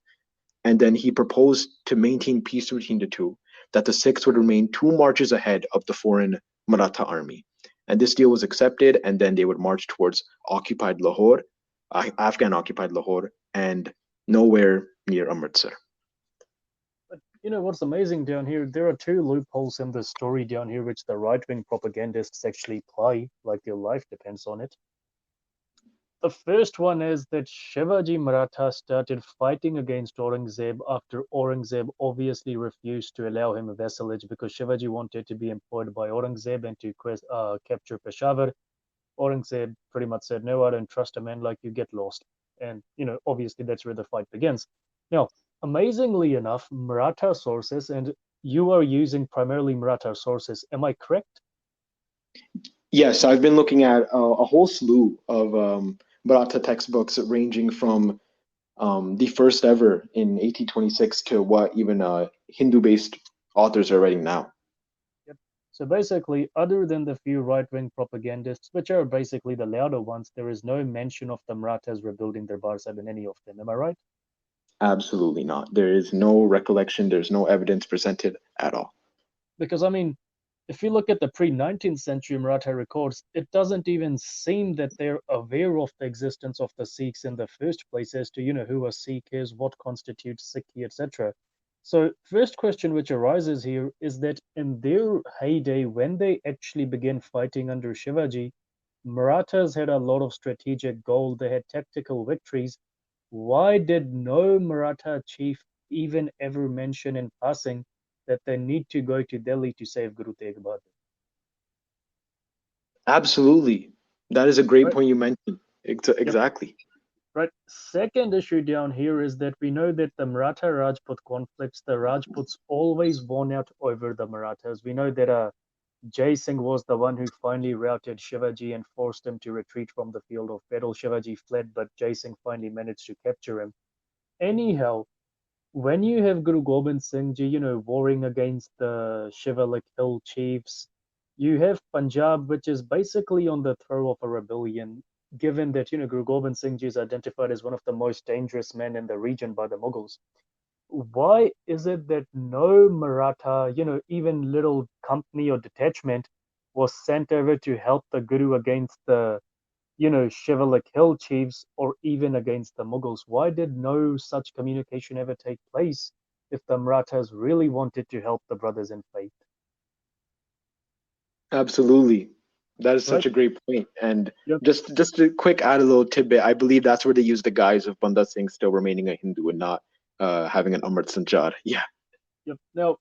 And then he proposed to maintain peace between the two, that the Sikhs would remain 2 marches ahead of the foreign Maratha army. And this deal was accepted, and then they would march towards occupied Lahore, Afghan occupied Lahore, and nowhere near Amritsar. But what's amazing down here? There are two loopholes in the story down here which the right-wing propagandists actually play, like your life depends on it. The first one is that Shivaji Maratha started fighting against Aurangzeb after Aurangzeb obviously refused to allow him a vassalage because Shivaji wanted to be employed by Aurangzeb and to capture Peshawar. Aurangzeb pretty much said, no, I don't trust a man like you, get lost. And, obviously that's where the fight begins. Now, amazingly enough, Maratha sources, and you are using primarily Maratha sources, am I correct? Yes, I've been looking at a whole slew of Maratha textbooks ranging from the first ever in 1826 to what even Hindu-based authors are writing now. Yep. So basically, other than the few right-wing propagandists, which are basically the louder ones, there is no mention of the Marathas rebuilding their Darbar Sahib in any of them. Am I right? Absolutely not. There is no recollection, there's no evidence presented at all. Because, I mean, if you look at the pre-19th century Maratha records, it doesn't even seem that they're aware of the existence of the Sikhs in the first place as to, who a Sikh is, what constitutes Sikhi, etc. So, first question which arises here is that in their heyday, when they actually began fighting under Shivaji, Marathas had a lot of strategic gold, they had tactical victories. Why did no Maratha chief even ever mention in passing that they need to go to Delhi to save Guru Tegh Bahadur? Absolutely. That is a great Right. point you mentioned. Yep. Exactly. Right. Second issue down here is that we know that the Maratha Rajput conflicts, the Rajputs always won out over the Marathas. We know that Jai Singh was the one who finally routed Shivaji and forced him to retreat from the field of battle. Shivaji fled, but Jai Singh finally managed to capture him. Anyhow, when you have Guru Gobind Singh Ji, warring against the Shivalik Hill chiefs, you have Punjab, which is basically on the throw of a rebellion, given that, Guru Gobind Singh Ji is identified as one of the most dangerous men in the region by the Mughals. Why is it that no Maratha, even little company or detachment was sent over to help the Guru against the, chivalric hill chiefs or even against the Mughals? Why did no such communication ever take place if the Marathas really wanted to help the brothers in faith? Absolutely. That is Right? such a great point. And Yep. just a quick add a little tidbit. I believe that's where they use the guise of Banda Singh still remaining a Hindu and not having an Amrit Sanchar. Yeah. Yep. Now,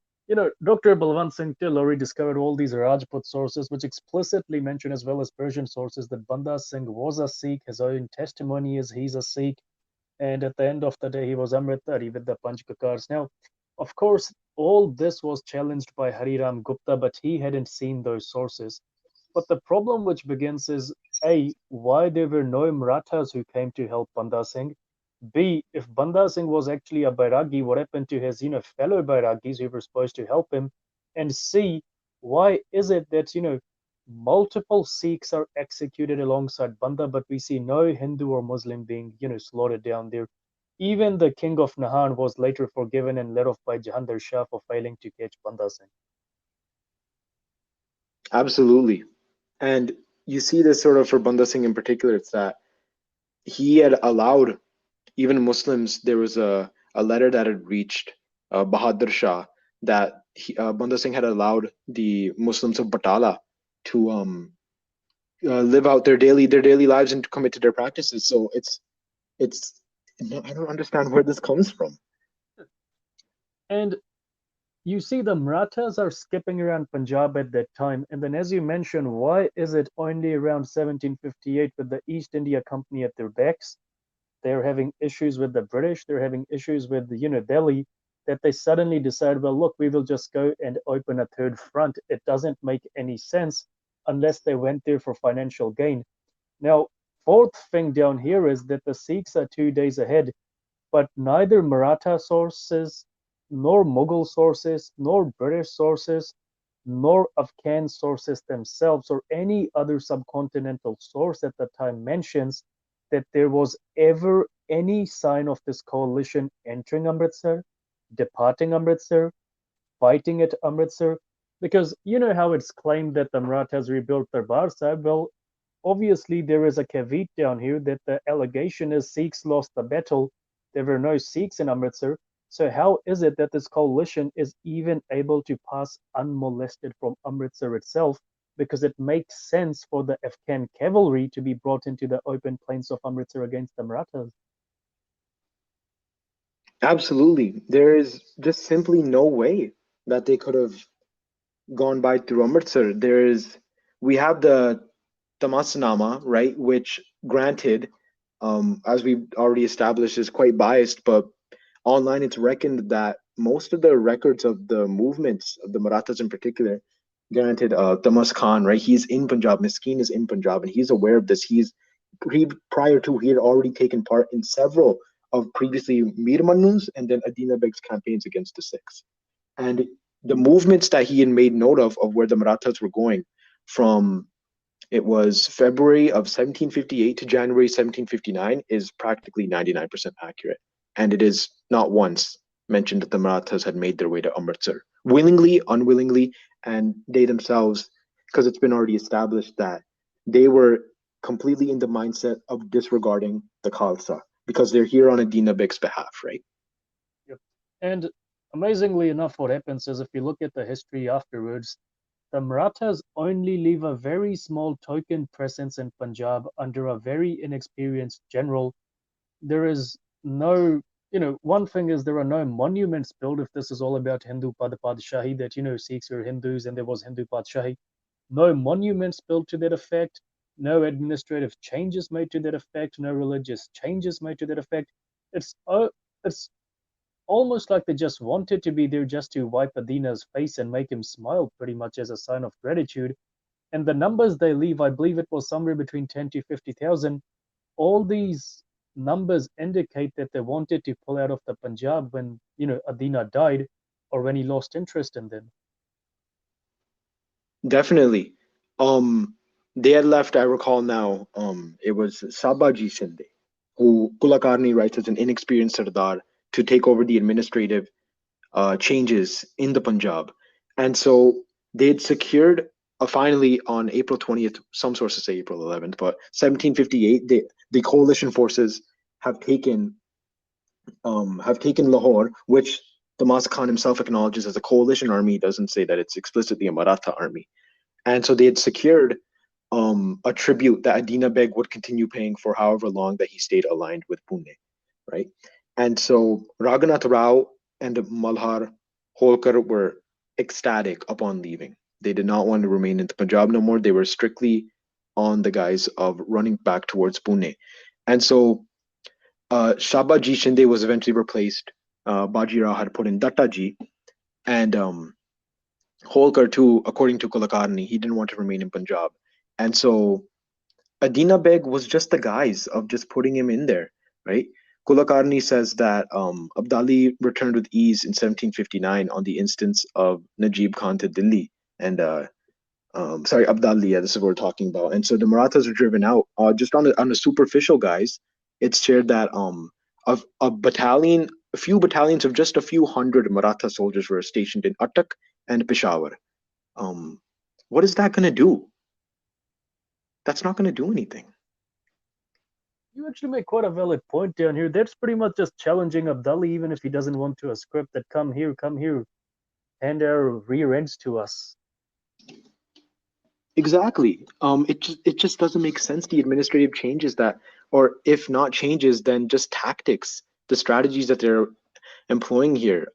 Dr. Balwant Singh Tillori discovered all these Rajput sources, which explicitly mention, as well as Persian sources, that Banda Singh was a Sikh. His own testimony is he's a Sikh. And at the end of the day, he was Amritari with the Panch Kakars. Now, of course, all this was challenged by Hariram Gupta, but he hadn't seen those sources. But the problem which begins is A, why there were no Marathas who came to help Banda Singh? B, if Banda Singh was actually a Bairagi, what happened to his, fellow Bairagis who were supposed to help him? And C, why is it that, multiple Sikhs are executed alongside Banda, but we see no Hindu or Muslim being, slaughtered down there? Even the king of Nahan was later forgiven and let off by Jahandar Shah for failing to catch Banda Singh. Absolutely. And you see this sort of for Banda Singh in particular, it's that he had allowed even Muslims, there was a letter that had reached Bahadur Shah that Banda Singh had allowed the Muslims of Batala to live out their daily lives and to commit to their practices. So it's I don't understand where this comes from. And you see the Marathas are skipping around Punjab at that time. And then, as you mentioned, why is it only around 1758 with the East India Company at their backs? They're having issues with the British, they're having issues with the Delhi, that they suddenly decide, well, look, we will just go and open a third front. It doesn't make any sense unless they went there for financial gain. Now, fourth thing down here is that the Sikhs are 2 days ahead, but neither Maratha sources, nor Mughal sources, nor British sources, nor Afghan sources themselves, or any other subcontinental source at the time mentions that there was ever any sign of this coalition entering Amritsar, departing Amritsar, fighting at Amritsar. Because you know how it's claimed that the Marathas rebuilt Darbar Sahib? Well, obviously there is a caveat down here that the allegation is Sikhs lost the battle. There were no Sikhs in Amritsar. So how is it that this coalition is even able to pass unmolested from Amritsar itself? Because it makes sense for the Afghan cavalry to be brought into the open plains of Amritsar against the Marathas. Absolutely. There is just simply no way that they could have gone by through Amritsar. We have the Tamasnama, right, which granted, as we already established, is quite biased, but online it's reckoned that most of the records of the movements of the Marathas in particular, granted, Tamas Khan, right, he's in Punjab, Miskeen is in Punjab, and he's aware of this. He had already taken part in several of previously Mir Mannu's and then Adina Beg's campaigns against the Sikhs. And the movements that he had made note of where the Marathas were going from it was February of 1758 to January 1759 is practically 99% accurate. And it is not once mentioned that the Marathas had made their way to Amritsar, willingly, unwillingly, and they themselves, because it's been already established that they were completely in the mindset of disregarding the Khalsa because they're here on Adina Beg's behalf, right? Yep. And amazingly enough, what happens is if you look at the history afterwards, the Marathas only leave a very small token presence in Punjab under a very inexperienced general. There is no, one thing is there are no monuments built if this is all about Hindu Padashahi, that, Sikhs are Hindus and there was Hindu Padashahi. No monuments built to that effect, no administrative changes made to that effect, no religious changes made to that effect. It's almost like they just wanted to be there just to wipe Adina's face and make him smile pretty much as a sign of gratitude. And the numbers they leave, I believe it was somewhere between 10 to 50,000. All these numbers indicate that they wanted to pull out of the Punjab when, Adina died or when he lost interest in them. Definitely. They had left, I recall now, it was Sabaji Shinde, who Kulkarni writes as an inexperienced Sardar to take over the administrative changes in the Punjab. And so they had secured finally on April 20th, some sources say April 11th, but 1758, the coalition forces have taken Lahore, which Damas Khan himself acknowledges as a coalition army. He doesn't say that it's explicitly a Maratha army. And so they had secured a tribute that Adina Beg would continue paying for however long that he stayed aligned with Pune, right? And so Raghunath Rao and Malhar Holkar were ecstatic upon leaving. They did not want to remain in the Punjab no more. They were strictly on the guise of running back towards Pune. And so Shabaji Shinde was eventually replaced. Baji Rao had put in Dattaji, and Holkar too, according to Kulkarni, he didn't want to remain in Punjab. And so Adina Beg was just the guise of just putting him in there, right? Kulkarni says that Abdali returned with ease in 1759 on the instance of Najib Khan to Delhi. And sorry, Abdali, yeah, this is what we're talking about. And so the Marathas were driven out. Just on a superficial guise, it's shared that a few battalions of just a few hundred Maratha soldiers were stationed in Attak and Peshawar. What is that going to do? That's not going to do anything. You actually make quite a valid point down here. That's pretty much just challenging Abdali, even if he doesn't want to a script that come here, hand our rear ends to us. Exactly. It just doesn't make sense. The administrative changes that, or if not changes, then just tactics, the strategies that they're employing here.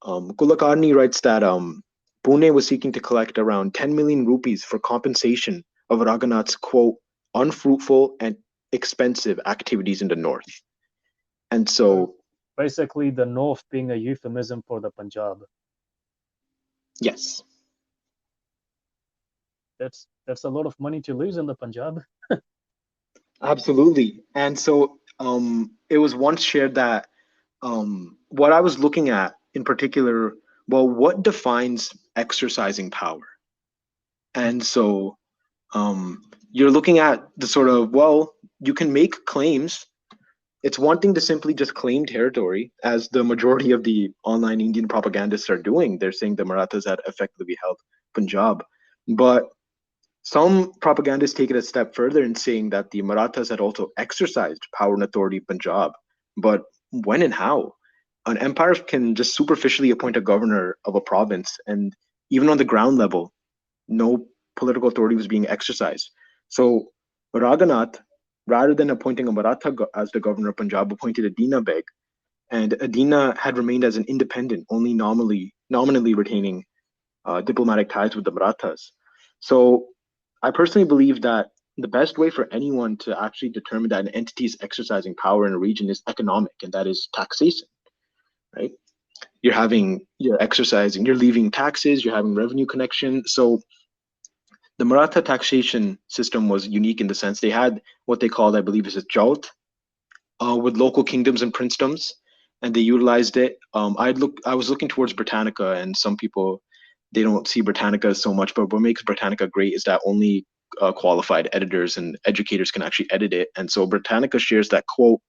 Kulkarni writes that Pune was seeking to collect around 10 million rupees for compensation of Raghunath's, quote, unfruitful and expensive activities in the north. And so basically the north being a euphemism for the Punjab. Yes. That's a lot of money to lose in the Punjab. Absolutely. And so it was once shared that what I was looking at in particular, well, what defines exercising power? And so you're looking at the sort of, well, you can make claims. It's one thing to simply just claim territory, as the majority of the online Indian propagandists are doing. They're saying the Marathas had effectively held Punjab. But some propagandists take it a step further in saying that the Marathas had also exercised power and authority in Punjab. But when and how? An empire can just superficially appoint a governor of a province, and even on the ground level, no political authority was being exercised. So Raghunath, rather than appointing a Maratha as the governor of Punjab, appointed Adina Beg, and Adina had remained as an independent, only nominally retaining diplomatic ties with the Marathas. So I personally believe that the best way for anyone to actually determine that an entity is exercising power in a region is economic, and that is taxation, right? You're leaving taxes, you're having revenue connection. So the Maratha taxation system was unique in the sense they had what they called, I believe, is a Jaut, with local kingdoms and princedoms, and they utilized it. I was looking towards Britannica, and some people they don't see Britannica so much, but what makes Britannica great is that only qualified editors and educators can actually edit it. And so Britannica shares that, quote,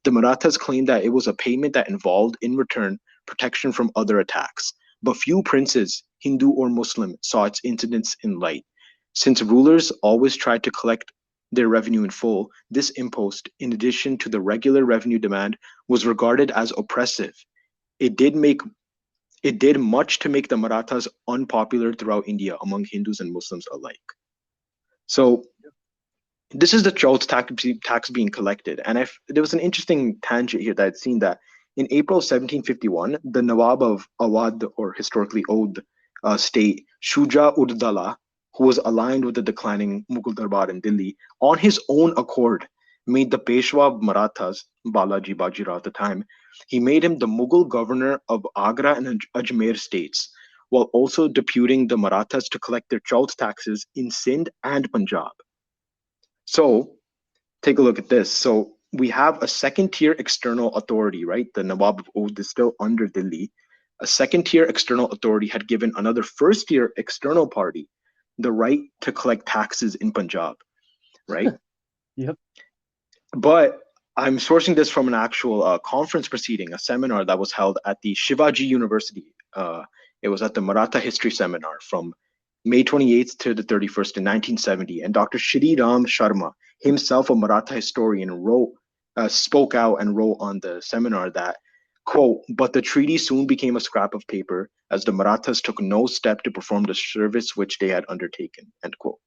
the Marathas claimed that it was a payment that involved, in return, protection from other attacks. But few princes, Hindu or Muslim, saw its incidence in light. Since rulers always tried to collect their revenue in full, this impost, in addition to the regular revenue demand, was regarded as oppressive. It did much to make the Marathas unpopular throughout India among Hindus and Muslims alike. So this is the Chaut tax being collected. And there was an interesting tangent here that I'd seen that in April 1751, the Nawab of Awadh, or historically Oudh state, Shuja ud Dala, who was aligned with the declining Mughal Darbar in Delhi, on his own accord, made the Peshwa of Marathas, Balaji Bajirao at the time, he made him the Mughal governor of Agra and Ajmer states, while also deputing the Marathas to collect their Chaut taxes in Sindh and Punjab. So take a look at this. So we have a second-tier external authority, right? The Nawab of Oudh is still under Delhi. A second-tier external authority had given another first-tier external party the right to collect taxes in Punjab, right? Yep. But I'm sourcing this from an actual conference proceeding, a seminar that was held at the Shivaji University. It was at the Maratha History Seminar from May 28th to the 31st in 1970. And Dr. Shri Ram Sharma, himself a Maratha historian, spoke out and wrote on the seminar that, quote, but the treaty soon became a scrap of paper as the Marathas took no step to perform the service which they had undertaken, end quote.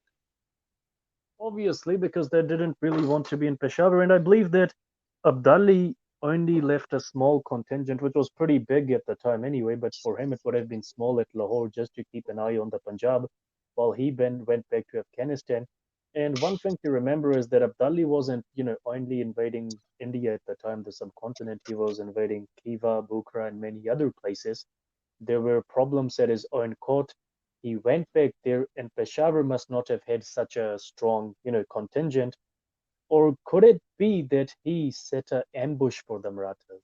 Obviously, because they didn't really want to be in Peshawar. And I believe that Abdali only left a small contingent, which was pretty big at the time anyway, but for him it would have been small at Lahore just to keep an eye on the Punjab while he then went back to Afghanistan. And one thing to remember is that Abdali wasn't, only invading India at the time, the subcontinent. He was invading Khiva, Bukhara, and many other places. There were problems at his own court. He went back there, and Peshawar must not have had such a strong, contingent. Or could it be that he set an ambush for the Marathas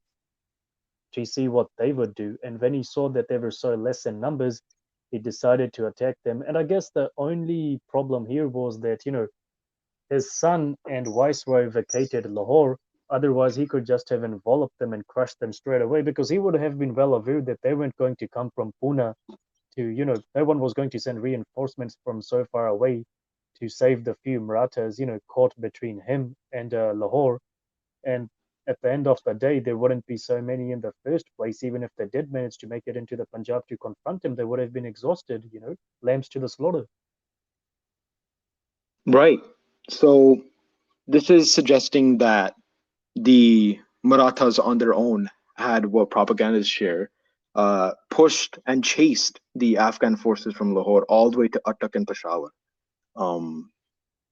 to see what they would do? And when he saw that they were so less in numbers, he decided to attack them. And I guess the only problem here was that, his son and viceroy vacated Lahore. Otherwise, he could just have enveloped them and crushed them straight away because he would have been well aware that they weren't going to come from Pune to, no one was going to send reinforcements from so far away to save the few Marathas, caught between him and Lahore. And at the end of the day, there wouldn't be so many in the first place. Even if they did manage to make it into the Punjab to confront him, they would have been exhausted, lambs to the slaughter. Right. So this is suggesting that the Marathas on their own had what propagandists share, pushed and chased the Afghan forces from Lahore all the way to Attak and Peshawar. Um,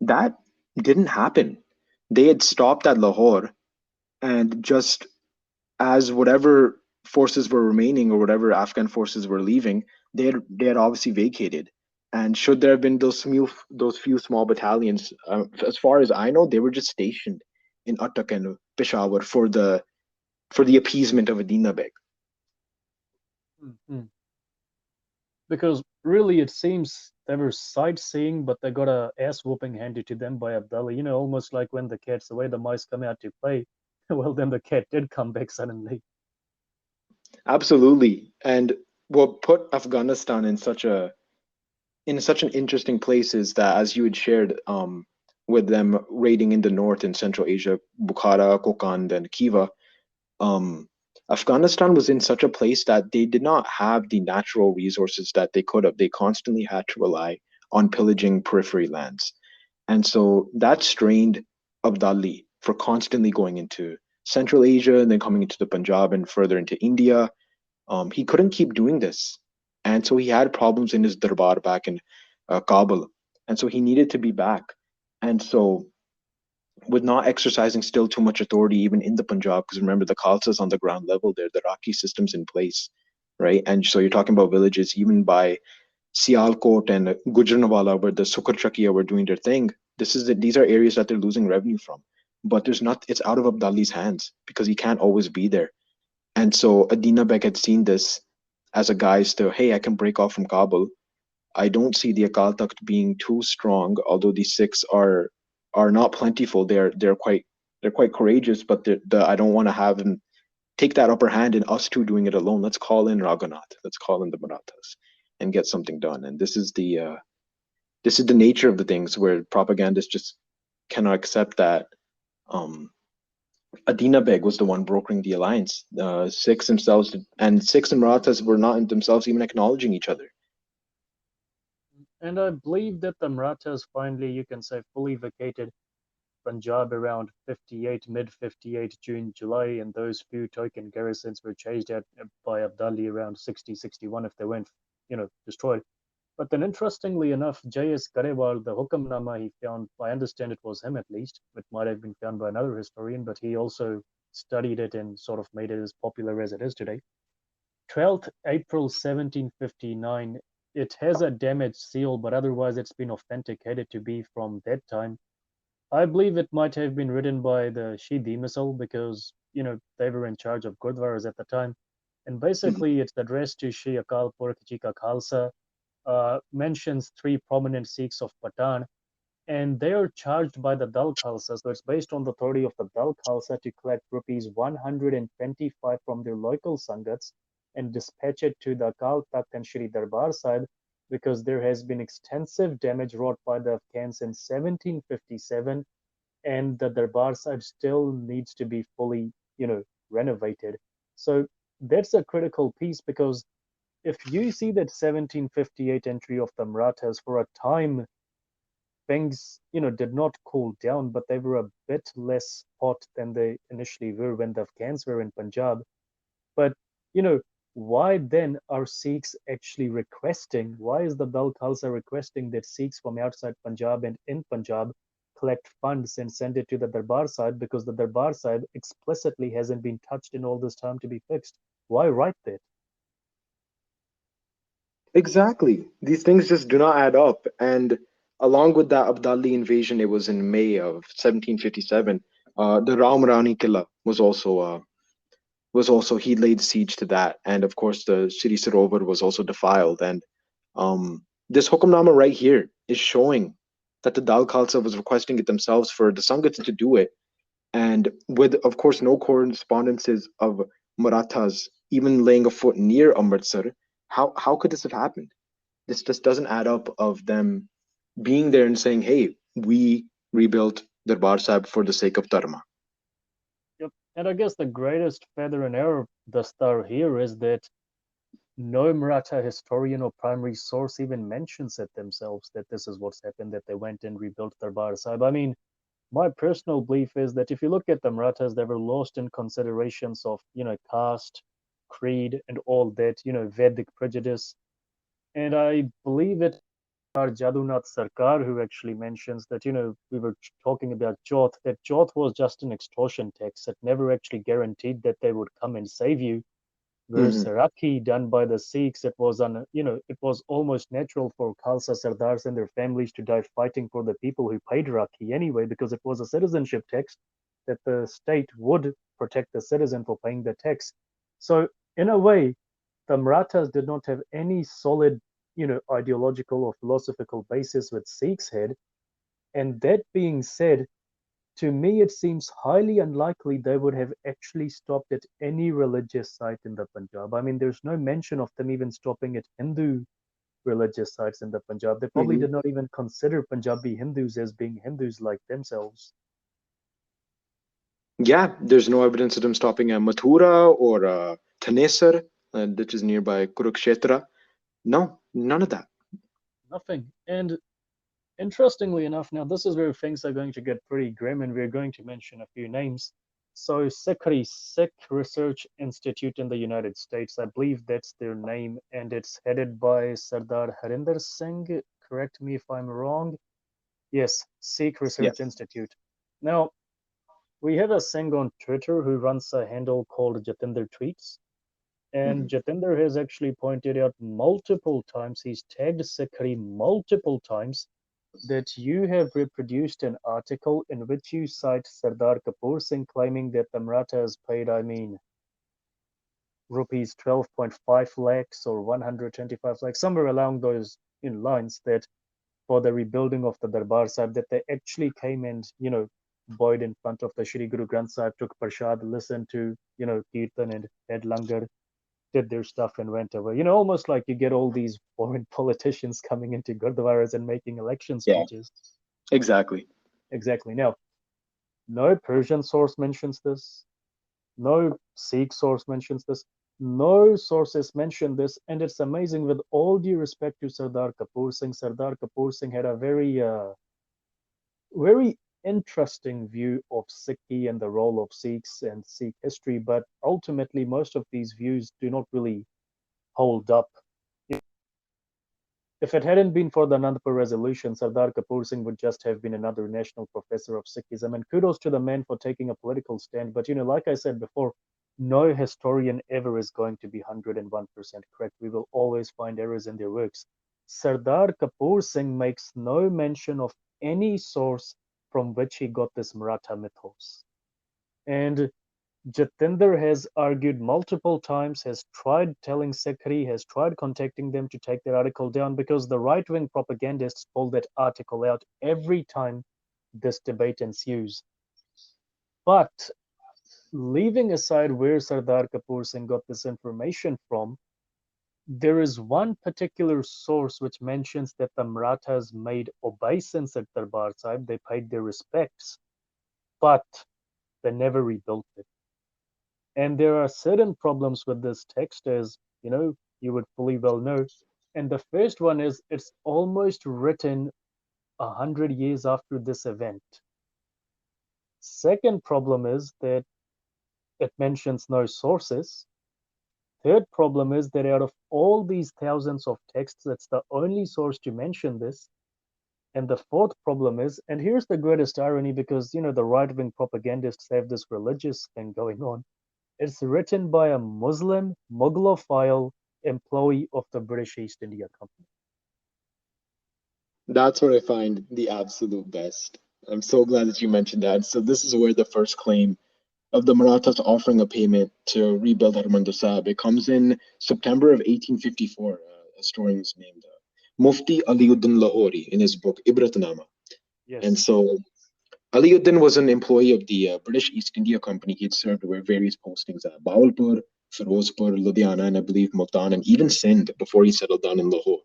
that didn't happen. They had stopped at Lahore, and just as whatever forces were remaining or whatever Afghan forces were leaving, they had obviously vacated. And should there have been those few small battalions, as far as I know, they were just stationed in Attak and Peshawar for the appeasement of Adina Beg. Mm-hmm. Because really it seems they were sightseeing, but they got a ass whooping handed to them by Abdullah. Almost like when the cat's away, the mice come out to play. Well, then the cat did come back suddenly. Absolutely. And what put Afghanistan in such an interesting place is that, as you had shared, with them raiding in the north in Central Asia, Bukhara, Kokand, and Khiva, um, Afghanistan was in such a place that they did not have the natural resources that they could have. They constantly had to rely on pillaging periphery lands. And so that strained Abdali for constantly going into Central Asia and then coming into the Punjab and further into India. He couldn't keep doing this. And so he had problems in his darbar back in Kabul. And so he needed to be back. And so, with not exercising still too much authority, even in the Punjab, because remember, the Khalsa's on the ground level there, the Raki system's in place, right? And so you're talking about villages, even by Sialkot and Gujranwala, where the Sukar Chakia were doing their thing. These are areas that they're losing revenue from. But it's out of Abdali's hands because he can't always be there. And so Adina Beg had seen this as a guise to, hey, I can break off from Kabul. I don't see the Akal Takht being too strong, although the Sikhs are not plentiful. They're quite courageous, but I don't want to have them take that upper hand in us two doing it alone. Let's call in Raghunath. Let's call in the Marathas and get something done. And this is the nature of the things where propagandists just cannot accept that. Um, Adina Beg was the one brokering the alliance. Sikhs themselves and Sikhs and Marathas were not themselves even acknowledging each other. And I believe that the Marathas finally, you can say, fully vacated Punjab around 58, mid 58, June, July, and those few token garrisons were chased out by Abdali around 60, 61 if they weren't, destroyed. But then, interestingly enough, J.S. Garewal, the Hukamnama he found, I understand it was him at least, it might have been found by another historian, but he also studied it and sort of made it as popular as it is today. 12th April 1759, it has a damaged seal, but otherwise it's been authenticated to be from that time. I believe it might have been written by the Shidi Misal because, they were in charge of Gurdwaras at the time. And Mhm. basically, it's addressed to Shri Akal Purkh Ji Ka Khalsa, mentions three prominent Sikhs of Patan, and they are charged by the Dal Khalsa. So it's based on the authority of the Dal Khalsa to collect rupees 125 from their local Sangats and dispatch it to the Akal Takht and Shri Darbar Sahib because there has been extensive damage wrought by the Afghans in 1757, and the Darbar Sahib still needs to be fully, renovated. So that's a critical piece, because if you see that 1758 entry of the Marathas, for a time things, did not cool down, but they were a bit less hot than they initially were when the Afghans were in Punjab. But, you know, why then are Sikhs actually requesting, why is the Dal Khalsa requesting that Sikhs from outside Punjab and in Punjab collect funds and send it to the Darbar Sahib? Because the Darbar Sahib explicitly hasn't been touched in all this time to be fixed. Why write that? Exactly. These things just do not add up. And along with that Abdali invasion, it was in May of 1757. The Ram Rani Killa was also he laid siege to that, and of course the Shri Sarovar was also defiled. And this Hukamnama right here is showing that the Dal Khalsa was requesting it themselves for the Sanghas to do it, and with of course no correspondences of Marathas even laying a foot near Amritsar. How could this have happened? This just doesn't add up of them being there and saying, "Hey, we rebuilt Darbar Sahib for the sake of Dharma." Yep. And I guess the greatest feather in our dustar here is that no Maratha historian or primary source even mentions it themselves, that this is what's happened, that they went and rebuilt Darbar Sahib. I mean, my personal belief is that if you look at the Marathas, they were lost in considerations of, caste, creed, and all that, Vedic prejudice. And I believe it our Jadunath Sarkar who actually mentions that, we were talking about Jyoth, that Jyoth was just an extortion tax. It never actually guaranteed that they would come and save you. Whereas Hmm. Rakhi done by the Sikhs, it was almost natural for Khalsa Sardars and their families to die fighting for the people who paid Rakhi anyway, because it was a citizenship tax that the state would protect the citizen for paying the tax. So in a way, the Marathas did not have any solid, ideological or philosophical basis with Sikhs had. And that being said, to me, it seems highly unlikely they would have actually stopped at any religious site in the Punjab. I mean, there's no mention of them even stopping at Hindu religious sites in the Punjab. They probably Hmm. did not even consider Punjabi Hindus as being Hindus like themselves. Yeah, there's no evidence of them stopping at Mathura or Thanesar, which is nearby Kurukshetra. No, none of that. Nothing. And interestingly enough, now this is where things are going to get pretty grim, and we're going to mention a few names. So, Sikhi, Sikh Research Institute in the United States, I believe that's their name, and it's headed by Sardar Harinder Singh. Correct me if I'm wrong. Yes, Sikh Research Yes. Institute. Now, we have a Singh on Twitter who runs a handle called Jatinder Tweets, and Hmm. Jatinder has actually pointed out multiple times, he's tagged Sikhi multiple times, that you have reproduced an article in which you cite Sardar Kapoor Singh claiming that the Marathas paid, I mean, rupees 12.5 lakhs or 125 lakhs, somewhere along those lines, that for the rebuilding of the Darbar Sahib, that they actually came and, bowed in front of the Shri Guru Granth Sahib, took Prashad, listened to, Kirtan and had Langar, did their stuff and went away. Almost like you get all these foreign politicians coming into Gurdwaras and making election Yeah, speeches. exactly. Exactly. Now, no Persian source mentions this. No Sikh source mentions this. No sources mention this. And it's amazing, with all due respect to Sardar Kapoor Singh, Sardar Kapoor Singh had a very interesting view of Sikhi and the role of Sikhs and Sikh history. But ultimately, most of these views do not really hold up. If it hadn't been for the Anandpur resolution, Sardar Kapoor Singh would just have been another national professor of Sikhism. And kudos to the man for taking a political stand. But, like I said before, no historian ever is going to be 101% correct. We will always find errors in their works. Sardar Kapoor Singh makes no mention of any source from which he got this Maratha mythos. And Jatinder has argued multiple times, has tried telling Sikri, has tried contacting them to take their article down, because the right wing propagandists pull that article out every time this debate ensues. But leaving aside where Sardar Kapoor Singh got this information from, there is one particular source which mentions that the Marathas made obeisance at Darbar Sahib, they paid their respects, but they never rebuilt it. And there are certain problems with this text, as you would fully well know. And the first one is it's almost written 100 years after this event. Second problem is that it mentions no sources. Third problem is that out of all these thousands of texts, that's the only source to mention this. And the fourth problem is, and here's the greatest irony, because the right-wing propagandists have this religious thing going on. It's written by a Muslim Mughalophile employee of the British East India Company. That's what I find the absolute best. I'm so glad that you mentioned that. So this is where the first claim of the Marathas offering a payment to rebuild Harmandir Sahib. It comes in September of 1854. A historian is named Mufti Aliuddin Lahori in his book Ibratnama. Yes. And so Aliuddin was an employee of the British East India Company. He had served with various postings at Bawalpur, Firozpur, Ludhiana, and I believe Multan, and even Sindh before he settled down in Lahore.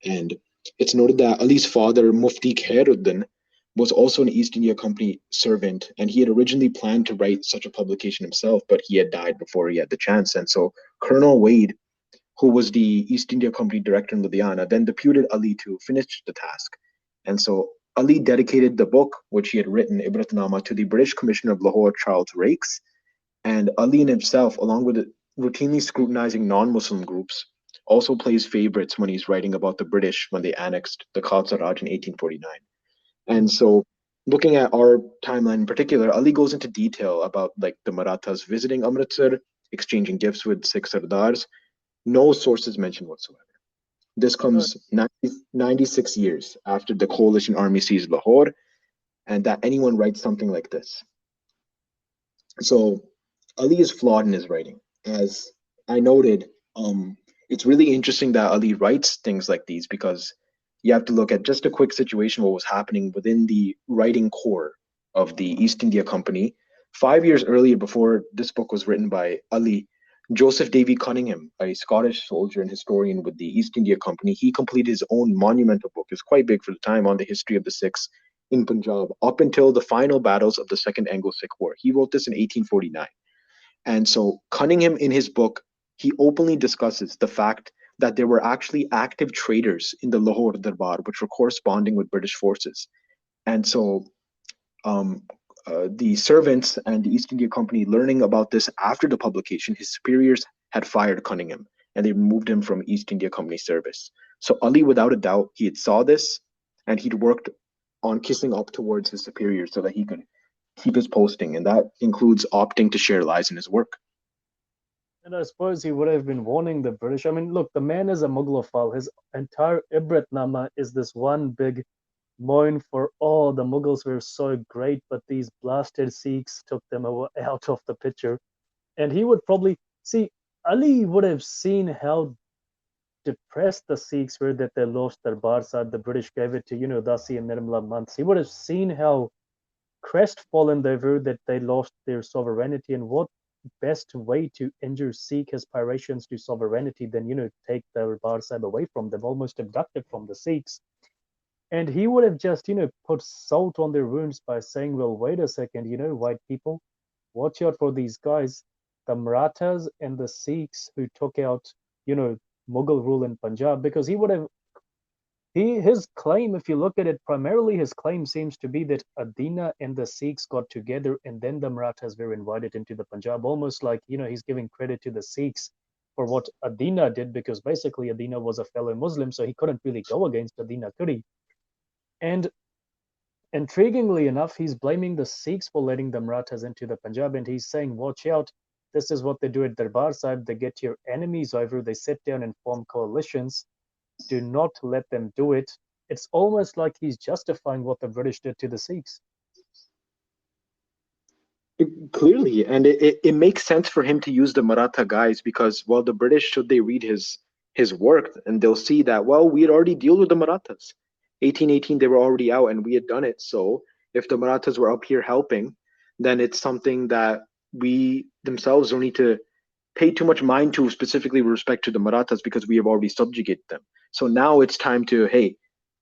And it's noted that Ali's father, Mufti Khairuddin, was also an East India Company servant, and he had originally planned to write such a publication himself, but he had died before he had the chance. And so Colonel Wade, who was the East India Company director in Ludhiana, then deputed Ali to finish the task. And so Ali dedicated the book, which he had written, Ibratnama, to the British Commissioner of Lahore, Charles Raikes. And Ali himself, along with routinely scrutinizing non-Muslim groups, also plays favorites when he's writing about the British when they annexed the Khalsa Raj in 1849. And so looking at our timeline in particular, Ali goes into detail about like the Marathas visiting Amritsar, exchanging gifts with Sikh Sardars. No sources mentioned whatsoever. This comes 96 years after the coalition army seized Lahore, and that anyone writes something like this. So Ali is flawed in his writing. As I noted, it's really interesting that Ali writes things like these because you have to look at just a quick situation what was happening within the writing core of the East India Company. 5 years earlier, before this book was written by Ali, Joseph Davy Cunningham, a Scottish soldier and historian with the East India Company, he completed his own monumental book. It's quite big for the time, on the history of the Sikhs in Punjab up until the final battles of the Second Anglo-Sikh War. He wrote this in 1849. And so Cunningham, in his book, he openly discusses the fact that there were actually active traders in the Lahore Darbar, which were corresponding with British forces. And so um, the servants and the East India Company, learning about this after the publication, his superiors had fired Cunningham and they removed him from East India Company service. So Ali, without a doubt, he had saw this and he'd worked on kissing up towards his superiors so that he could keep his posting, and that includes opting to share lies in his work. And I suppose he would have been warning the British. I mean, look, the man is a Mughalophile. His entire Ibratnama is this one big moan for, oh, the Mughals were so great, but these blasted Sikhs took them out of the picture. And he would probably see, Ali would have seen how depressed the Sikhs were that they lost their Barsad. The British gave it to, Dasi and Nirmala months. He would have seen how crestfallen they were that they lost their sovereignty, and what best way to injure Sikh aspirations to sovereignty than take the Darbar Sahib away from them, almost abducted from the Sikhs. And he would have just put salt on their wounds by saying, well, wait a second, white people, watch out for these guys, the Marathas and the Sikhs who took out Mughal rule in Punjab. Because he would have his claim, if you look at it, primarily his claim seems to be that Adina and the Sikhs got together and then the Marathas were invited into the Punjab, almost like, he's giving credit to the Sikhs for what Adina did, because basically Adina was a fellow Muslim, so he couldn't really go against Adina, could he? And intriguingly enough, he's blaming the Sikhs for letting the Marathas into the Punjab, and he's saying, watch out, this is what they do at Darbar Sahib, they get your enemies over, they sit down and form coalitions, do not let them do it. It's almost like he's justifying what the British did to the Sikhs. Clearly, and it makes sense for him to use the Maratha guys because, well, the British, should they read his work, and they'll see that, well, we had already dealt with the Marathas. 1818, they were already out and we had done it. So if the Marathas were up here helping, then it's something that we themselves don't need to paid too much mind to specifically with respect to the Marathas because we have already subjugated them. So now it's time to, hey,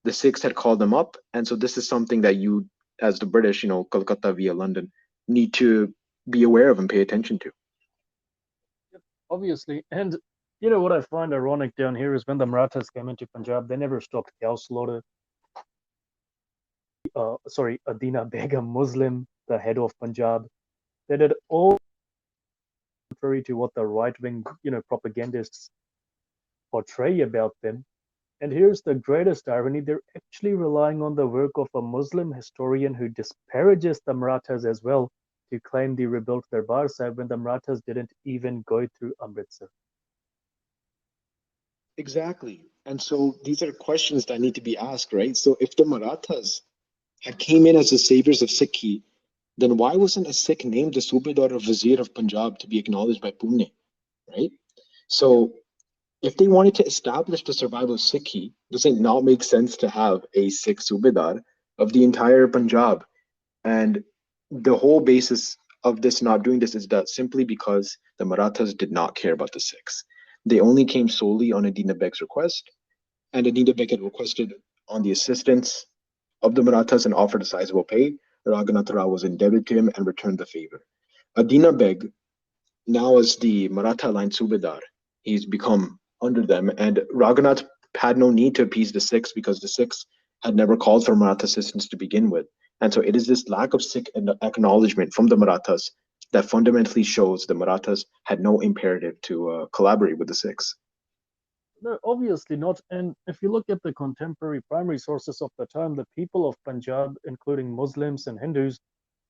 the Sikhs had called them up. And so this is something that you, as the British, Calcutta via London, need to be aware of and pay attention to. Obviously. And what I find ironic down here is when the Marathas came into Punjab, they never stopped cow slaughter. Adina Begum, Muslim, the head of Punjab, they did all contrary to what the right-wing, propagandists portray about them. And here's the greatest irony, they're actually relying on the work of a Muslim historian who disparages the Marathas as well to claim they rebuilt Darbar Sahib when the Marathas didn't even go through Amritsar. Exactly. And so these are questions that need to be asked, right? So if the Marathas had came in as the saviors of Sikhi, then why wasn't a Sikh named the Subedar or Vizier of Punjab to be acknowledged by Pune, right? So if they wanted to establish the survival of Sikhi, does it not make sense to have a Sikh Subedar of the entire Punjab? And the whole basis of this not doing this is that simply because the Marathas did not care about the Sikhs. They only came solely on Adina Beg's request, and Adina Beg had requested on the assistance of the Marathas and offered a sizable pay. Raghunath Rao was indebted to him and returned the favor. Adina Beg, now as the Maratha line Subedar, he's become under them, and Raghunath had no need to appease the Sikhs because the Sikhs had never called for Maratha assistance to begin with. And so it is this lack of Sikh acknowledgement from the Marathas that fundamentally shows the Marathas had no imperative to collaborate with the Sikhs. No, obviously not. And if you look at the contemporary primary sources of the time, the people of Punjab, including Muslims and Hindus,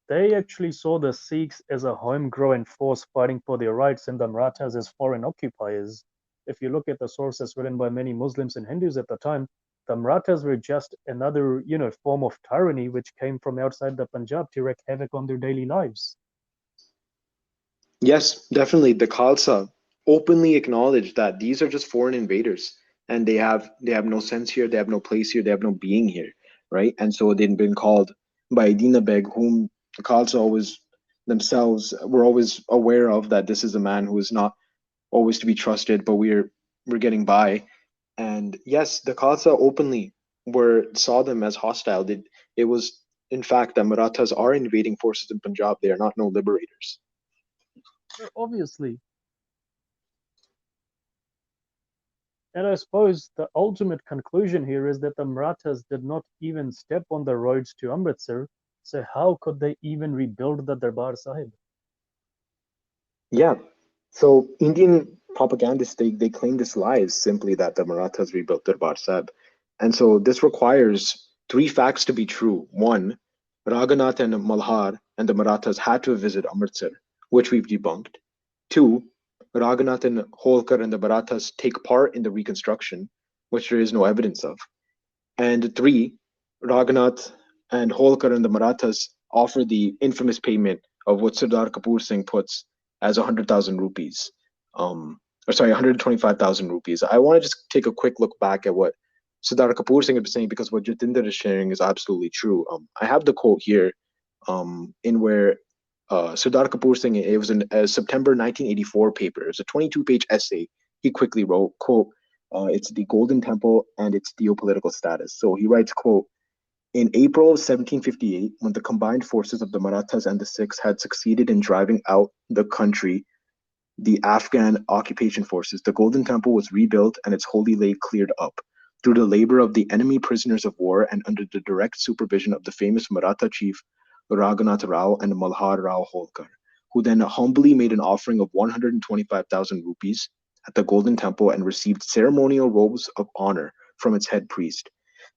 they actually saw the Sikhs as a homegrown force fighting for their rights and the Marathas as foreign occupiers. If you look at the sources written by many Muslims and Hindus at the time, the Marathas were just another, form of tyranny which came from outside the Punjab to wreak havoc on their daily lives. Yes, definitely. The Khalsa openly acknowledged that these are just foreign invaders and they have no sense here, they have no place here, they have no being here, right? And so they'd been called by Dina Beg, whom the Khalsa always themselves were always aware of that this is a man who is not always to be trusted, but we're getting by. And yes, the Khalsa openly were saw them as hostile. It was in fact that Marathas are invading forces in Punjab. They are not no liberators. Obviously. And I suppose the ultimate conclusion here is that the Marathas did not even step on the roads to Amritsar, so how could they even rebuild the Darbar Sahib? Yeah. So Indian propagandists they claim this lie is simply that the Marathas rebuilt Darbar Sahib. And so this requires three facts to be true. One, Raghunath and Malhar and the Marathas had to visit Amritsar, which we've debunked. Two, Raghunath and Holkar and the Marathas take part in the reconstruction, which there is no evidence of. And three, Raghunath and Holkar and the Marathas offer the infamous payment of what Sardar Kapoor Singh puts as 100,000 rupees. Or sorry, 125,000 rupees. I want to just take a quick look back at what Sardar Kapoor Singh is saying because what Jatinder is sharing is absolutely true. I have the quote here in where Sardar Kapoor Singh, it was a September 1984 paper. It was a 22-page essay. He quickly wrote, quote, it's the Golden Temple and its geopolitical status. So he writes, quote, in April of 1758, when the combined forces of the Marathas and the Sikhs had succeeded in driving out the country, the Afghan occupation forces, the Golden Temple was rebuilt and its holy lake cleared up. Through the labor of the enemy prisoners of war and under the direct supervision of the famous Maratha chief Raghunath Rao and Malhar Rao Holkar, who then humbly made an offering of 125,000 rupees at the Golden Temple and received ceremonial robes of honor from its head priest.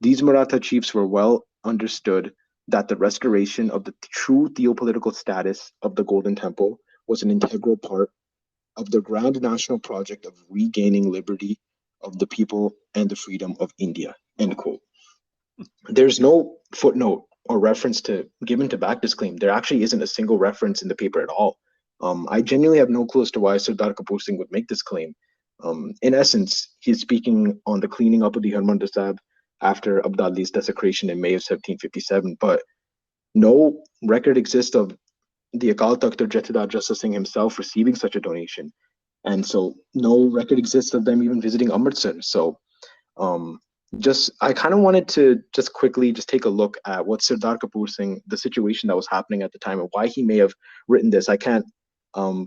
These Maratha chiefs were well understood that the restoration of the true theopolitical status of the Golden Temple was an integral part of the grand national project of regaining liberty of the people and the freedom of India. End quote. There's no footnote or reference to given to back this claim. There actually isn't a single reference in the paper at all. I genuinely have no clue as to why Sardar Kapoor Singh would make this claim. In essence, he's speaking on the cleaning up of the Harmandir Sahib after Abdali's desecration in May of 1757, but no record exists of the Akal Takht or Jethedar Jassa Singh himself receiving such a donation. And so no record exists of them even visiting Amritsar. So um, just I kind of wanted to just quickly just take a look at what Sirdar Kapoor Singh, the situation that was happening at the time, and why he may have written this. I can't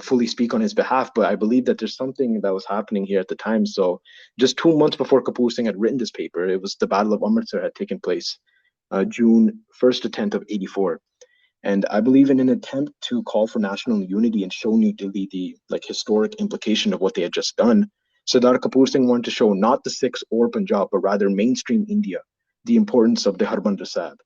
fully speak on his behalf, but I believe that there's something that was happening here at the time. So just 2 months before Kapoor Singh had written this paper, it was the Battle of Amritsar had taken place, June 1st to 10th of 84. And I believe in an attempt to call for national unity and show New Delhi the like historic implication of what they had just done, Sardar Kapoor Singh wanted to show not the Sikhs or Punjab, but rather mainstream India, the importance of the Harbandar Sahib.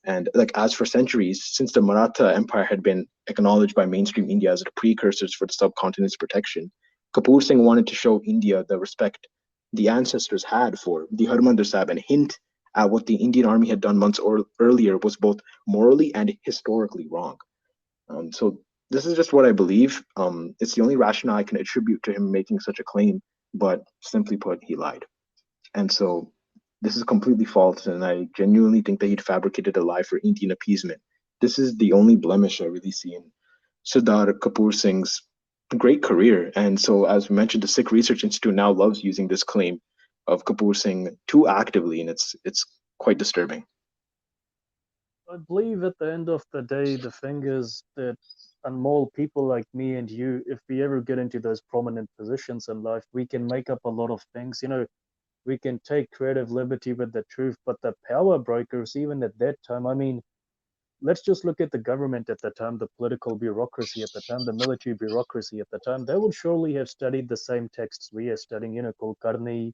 And like as for centuries, since the Maratha Empire had been acknowledged by mainstream India as the precursors for the subcontinent's protection, Kapoor Singh wanted to show India the respect the ancestors had for the Harbandar Sahib and hint at what the Indian army had done months earlier was both morally and historically wrong. So this is just what I believe. It's the only rationale I can attribute to him making such a claim, but simply put, he lied. And so this is completely false, and I genuinely think that he'd fabricated a lie for Indian appeasement. This is the only blemish I really see in Sardar Kapoor Singh's great career. And so, as we mentioned, the Sikh Research Institute now loves using this claim of Kapoor Singh too actively, and it's quite disturbing. I believe at the end of the day, the thing is that Anmol, people like me and you, if we ever get into those prominent positions in life, we can make up a lot of things. We can take creative liberty with the truth, but the power brokers, even at that time, I mean, let's just look at the government at the time, the political bureaucracy at the time, the military bureaucracy at the time. They would surely have studied the same texts we are studying, Kulkarni,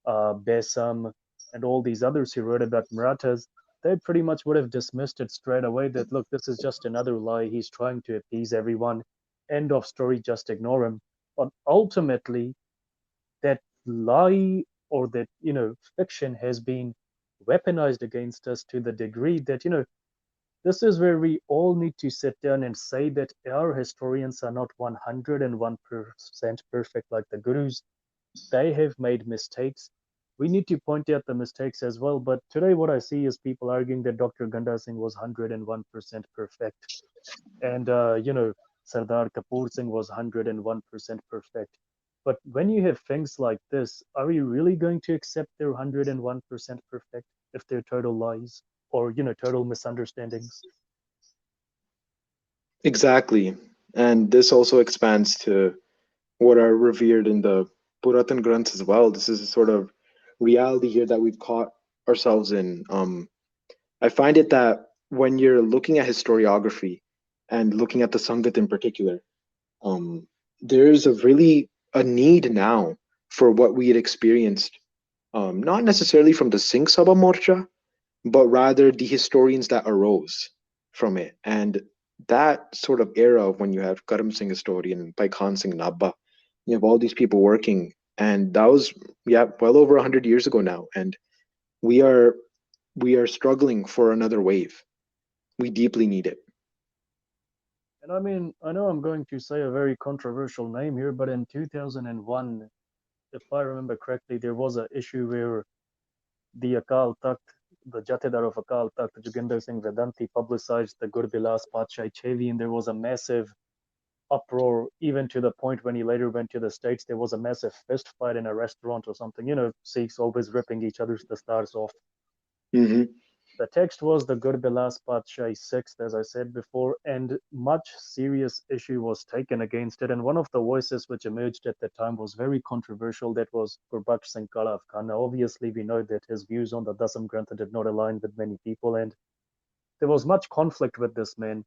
Besam, and all these others who wrote about Marathas. They pretty much would have dismissed it straight away that, look, this is just another lie. He's trying to appease everyone. End of story, just ignore him. But ultimately, that lie or that, fiction has been weaponized against us to the degree that, this is where we all need to sit down and say that our historians are not 101% perfect like the gurus. They have made mistakes. We need to point out the mistakes as well. But today, what I see is people arguing that Dr. Ganda Singh was 101% perfect. And, Sardar Kapoor Singh was 101% perfect. But when you have things like this, are we really going to accept they're 101% perfect if they're total lies or, total misunderstandings? Exactly. And this also expands to what are revered in the Puratan Granths as well. This is a sort of reality here that we've caught ourselves in. I find it that when you're looking at historiography and looking at the Sangat in particular, um, there's a really a need now for what we had experienced, not necessarily from the Singh Sabha Morcha, but rather the historians that arose from it. And that sort of era of when you have Karam Singh historian and Paikhan Singh Nabba, you have all these people working, and that was yeah well over 100 years ago now, and we are we are struggling for another wave. We deeply need it. And I mean, I know I'm going to say a very controversial name here, but in 2001, if I remember correctly, there was an issue where the Akal Takht, the Jathedar of Akal Takht, Joginder Singh Vedanti, publicized the Gurbilas Patshai Chevi, and there was a massive uproar, even to the point when he later went to the States, there was a massive fist fight in a restaurant or something. Sikhs always ripping each other's dastars off. Hmm. The text was the Gurbilas Patshai sixth, as I said before, and much serious issue was taken against it. And one of the voices which emerged at the time was very controversial. That was Gurbaksh Singh Kala of Khan. Now, obviously, we know that his views on the Dasam Grantha did not align with many people, and there was much conflict with this man.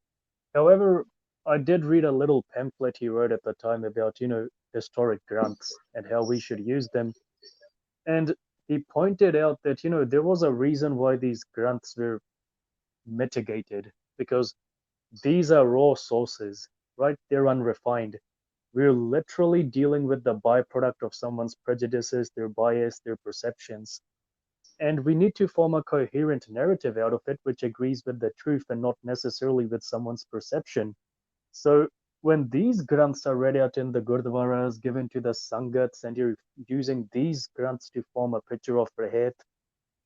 However, I did read a little pamphlet he wrote at the time about, historic granths and how we should use them. And he pointed out that, there was a reason why these granths were mitigated because these are raw sources, right? They're unrefined. We're literally dealing with the byproduct of someone's prejudices, their bias, their perceptions. And we need to form a coherent narrative out of it which agrees with the truth and not necessarily with someone's perception. So when these granths are read out in the gurdwaras, given to the sangats, and you're using these granths to form a picture of Rahat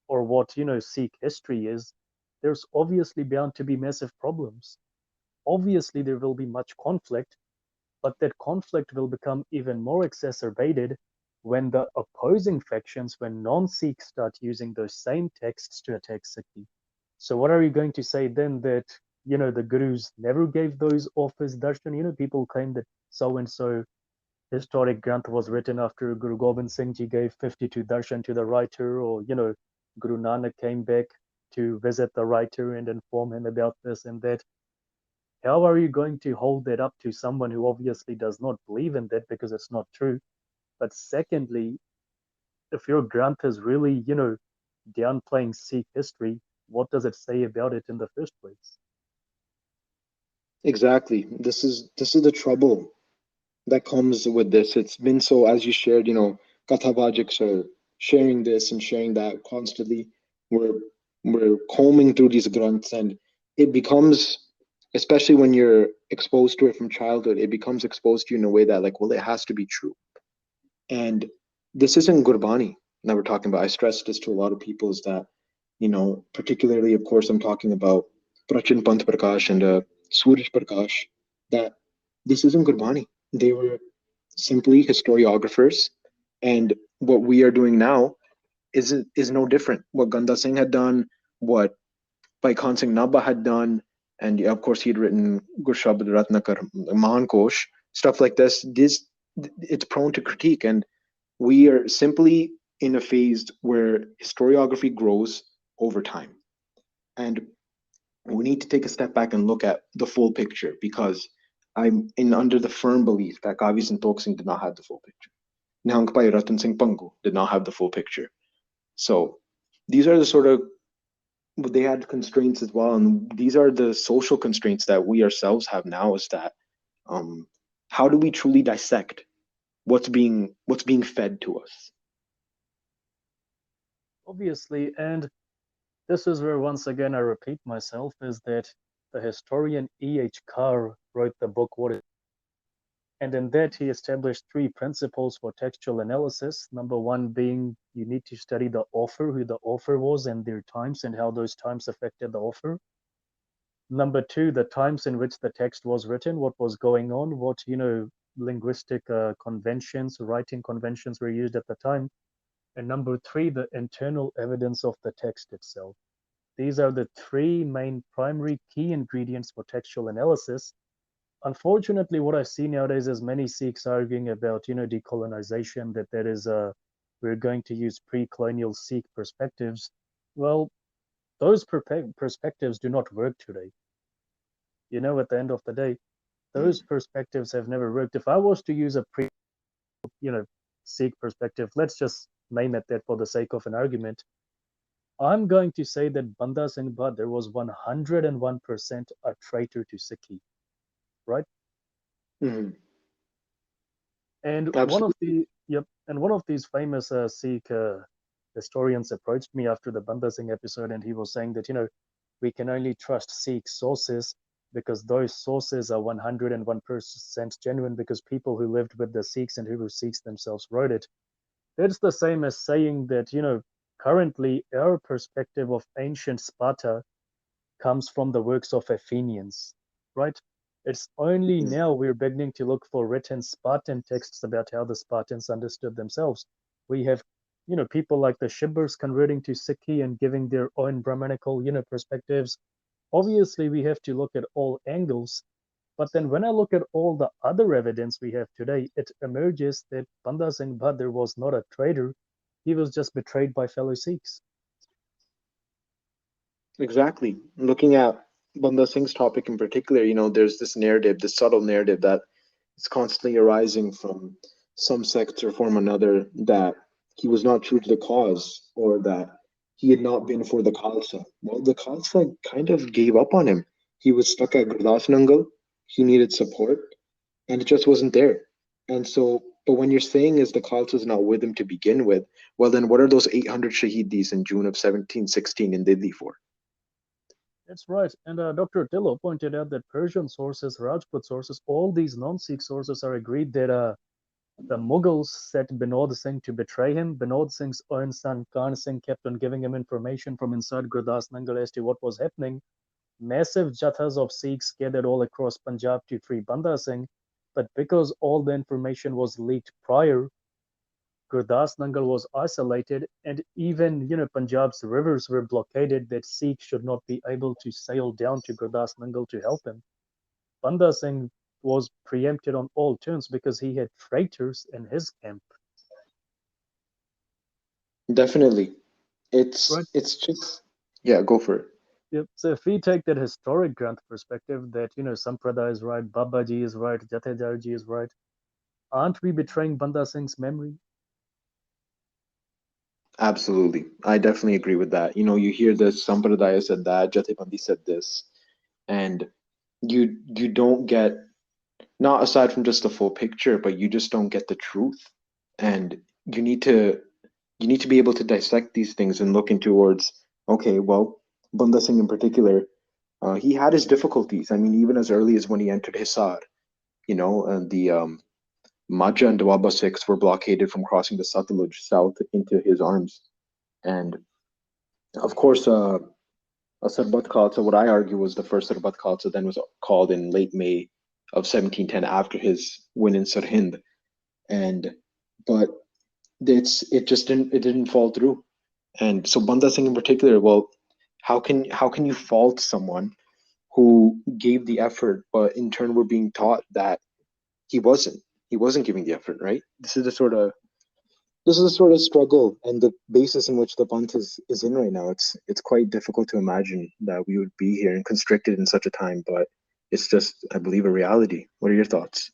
or what Sikh history is, there's obviously bound to be massive problems. Obviously, there will be much conflict, But that conflict will become even more exacerbated when the opposing factions, when non-Sikhs start using those same texts to attack Sikhi. So what are you going to say then, that the gurus never gave those off as darshan? People claim that so and so historic granth was written after Guru Gobind Singh Ji gave 52 darshan to the writer, or Guru Nanak came back to visit the writer and inform him about this and that. How are you going to hold that up to someone who obviously does not believe in that because it's not true? But secondly, if your granth is really, downplaying Sikh history, what does it say about it in the first place? Exactly. This is the trouble that comes with this. It's been so, as you shared, Kathabajiks are sharing this and sharing that constantly. We're we're combing through these grunts, and it becomes, especially when you're exposed to it from childhood, it becomes exposed to you in a way that, like, well, it has to be true. And this isn't Gurbani that we're talking about. I stress this to a lot of people, is that, particularly, of course, I'm talking about Prachin Pant Prakash and Suraj Prakash, that this isn't Gurbani. They were simply historiographers. And what we are doing now is no different. What Ganda Singh had done, what Bhai Khan Singh Nabha had done, and yeah, of course he had written Gurshabd Ratnakar, Mahankosh, stuff like this. This, it's prone to critique, and we are simply in a phase where historiography grows over time, and we need to take a step back and look at the full picture, because I'm in under the firm belief that Kavi Santokh Singh did not have the full picture. Nihangpai Ratan Singh Pangu did not have the full picture. So these are the sort of, they had constraints as well, and these are the social constraints that we ourselves have now. Is that, um, how do we truly dissect what's being fed to us? Obviously, and this is where once again I repeat myself, is that the historian E.H. Carr wrote the book What is, and in that he established three principles for textual analysis. Number one being you need to study the author, who the author was and their times and how those times affected the author. Number two, the times in which the text was written, what was going on, what linguistic conventions, writing conventions were used at the time. And number three, the internal evidence of the text itself. These are the three main primary key ingredients for textual analysis. Unfortunately, what I see nowadays is many Sikhs arguing about, decolonization, that is, we're going to use pre-colonial Sikh perspectives. Well, those perspectives do not work today. At the end of the day, those perspectives have never worked. If I was to use a you know, Sikh perspective, let's just name it that for the sake of an argument, I'm going to say that Banda Singh Bahadur was 101% a traitor to Sikhi, right? Mhm. And one of Absolutely. the yep, and one of these famous Sikh historians approached me after the Banda Singh episode, and he was saying that we can only trust Sikh sources because those sources are 101% genuine because people who lived with the Sikhs and who were Sikhs themselves wrote it. That's the same as saying that currently our perspective of ancient Sparta comes from the works of Athenians, right? It's only Mhm. now we're beginning to look for written Spartan texts about how the Spartans understood themselves. We have, people like the Shibbers converting to Sikhi and giving their own Brahmanical, perspectives. Obviously, we have to look at all angles. But then when I look at all the other evidence we have today, it emerges that Banda Singh Bahadur was not a traitor. He was just betrayed by fellow Sikhs. Exactly. Looking at Banda Singh's topic in particular, there's this narrative, this subtle narrative that is constantly arising from some sect or form or another, that he was not true to the cause, or that he had not been for the Khalsa. Well, the Khalsa kind of gave up on him. He was stuck at Gurdas Nangal. He needed support, and it just wasn't there. And so, but when you're saying is the Khalsa is not with him to begin with, well, then what are those 800 Shahidis in June of 1716 in Delhi for? That's right. And Dr. Tillo pointed out that Persian sources, Rajput sources, all these non-Sikh sources are agreed that the Mughals set Binod Singh to betray him. Binod Singh's own son, Karn Singh, kept on giving him information from inside Gurdas Nangal as to what was happening. Massive jathas of Sikhs gathered all across Punjab to free Banda Singh. But because all the information was leaked prior, Gurdas Nangal was isolated, and even Punjab's rivers were blockaded that Sikhs should not be able to sail down to Gurdas Nangal to help him. Banda Singh was preempted on all turns because he had traitors in his camp. Definitely. Right. It's just, yeah, go for it. Yep. So if we take that historic Granth perspective that, Sampradaya is right, Babaji is right, Jathejarji is right, aren't we betraying Banda Singh's memory? Absolutely. I definitely agree with that. You hear this, Sampradaya said that, Jathebandi said this, and you don't get, not aside from just the full picture, but you just don't get the truth. And you need to you need to be able to dissect these things and look in towards, okay, well, Banda Singh in particular, he had his difficulties. I mean, even as early as when he entered Hisar, the Majha and Dawaba Sikhs were blockaded from crossing the Satluj south into his arms. And of course, a Sarbat Khalsa, what I argue was the first Sarbat Khalsa, then was called in late May of 1710 after his win in Sirhind. And but it didn't fall through. And so Banda Singh in particular, well, how can you fault someone who gave the effort, but in turn we're being taught that he wasn't he wasn't giving the effort, right? This is the sort of struggle and the basis in which the Panth is in right now. It's quite difficult to imagine that we would be here and constricted in such a time, but it's just, I believe, a reality. What are your thoughts?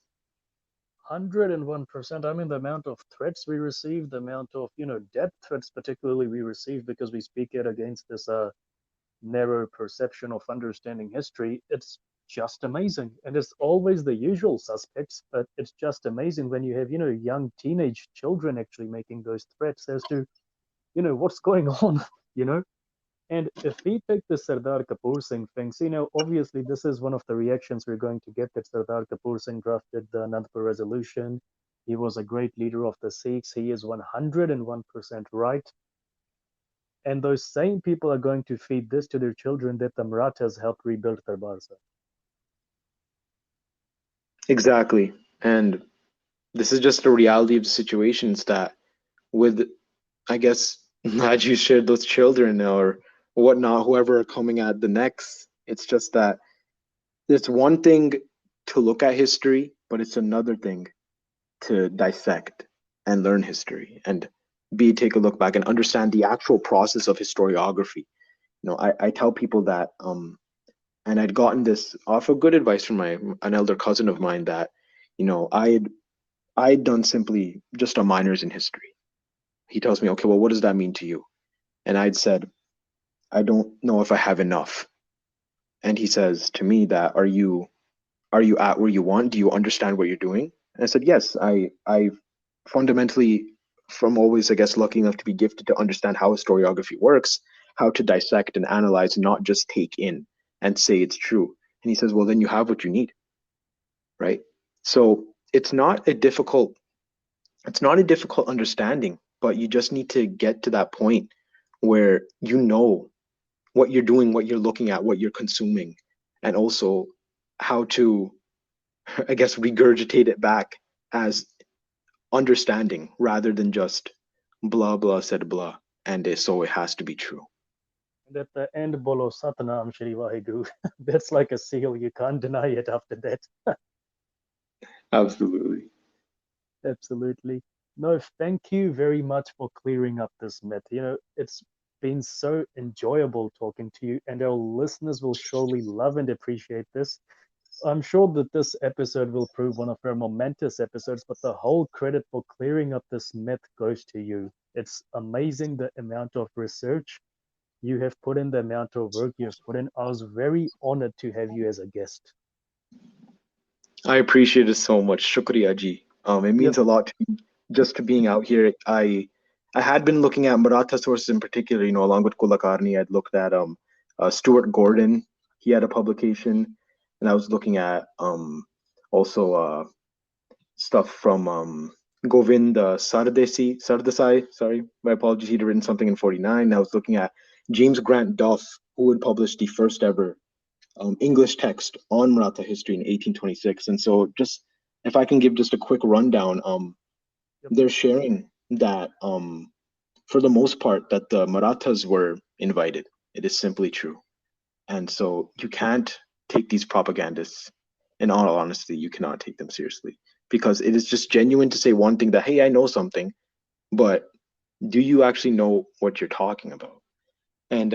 101%. I mean, the amount of threats we receive, the amount of, death threats, particularly we receive because we speak out against this narrow perception of understanding history, it's just amazing. And it's always the usual suspects, but it's just amazing when you have, young teenage children actually making those threats as to, what's going on, you know? And if we take the Sardar Kapoor Singh thing, so, obviously this is one of the reactions we're going to get, that Sardar Kapoor Singh drafted the Anandpur resolution. He was a great leader of the Sikhs. He is 101% right. And those same people are going to feed this to their children that the Marathas helped rebuild Darbar Sahib. Exactly. And this is just the reality of the situations that with, I guess, as you shared those children or whatnot, whoever are coming at the next, it's just that it's one thing to look at history, but it's another thing to dissect and learn history and take a look back and understand the actual process of historiography. I tell people that, and I'd gotten this off of good advice from an elder cousin of mine that, I'd done simply just a minors in history. He tells me, okay, well, what does that mean to you? And I'd said, I don't know if I have enough. And he says to me that, are you at where you want? Do you understand what you're doing? And I said, yes, I fundamentally, from always, I guess, lucky enough to be gifted to understand how historiography works, how to dissect and analyze, not just take in and say it's true. And he says, well, then you have what you need, right? So it's not a difficult understanding, but you just need to get to that point where you know what you're doing, what you're looking at, what you're consuming, and also how to, I guess, regurgitate it back as understanding rather than just blah blah said blah, and so it has to be true. And at the end, Bolo Satnam Shri Vaheguru. That's like a seal. You can't deny it after that. Absolutely. Absolutely. No, thank you very much for clearing up this myth. It's been so enjoyable talking to you, and our listeners will surely love and appreciate this. I'm sure that this episode will prove one of our momentous episodes, but the whole credit for clearing up this myth goes to you. It's amazing the amount of research you have put in, the amount of work you have put in. I was very honored to have you as a guest. I appreciate it so much. Shukriya ji. It Yep. means a lot to me just to being out here. I had been looking at Maratha sources in particular, along with Kulkarni. I'd looked at Stuart Gordon. He had a publication, and I was looking at also stuff from Govind Sardesai. Sorry, my apologies. He'd written something in '49. I was looking at James Grant Duff, who had published the first ever English text on Maratha history in 1826. And so just if I can give just a quick rundown, Yep. they're sharing that for the most part that the Marathas were invited. It is simply true. And so you can't take these propagandists, in all honesty, you cannot take them seriously because it is just genuine to say one thing that, hey, I know something, but do you actually know what you're talking about? And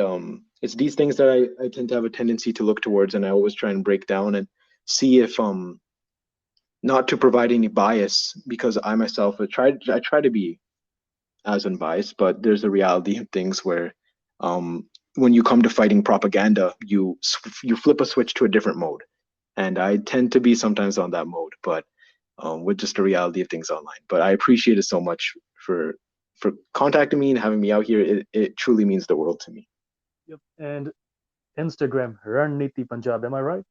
it's these things that I tend to have a tendency to look towards, and I always try and break down and see if not to provide any bias because I myself I try to be as unbiased, but there's a reality of things where when you come to fighting propaganda, you flip a switch to a different mode, and I tend to be sometimes on that mode, but with just the reality of things online. But I appreciate it so much for contacting me and having me out here. It truly means the world to me. Yep. And Instagram, Ranneeti Punjab. Am I right?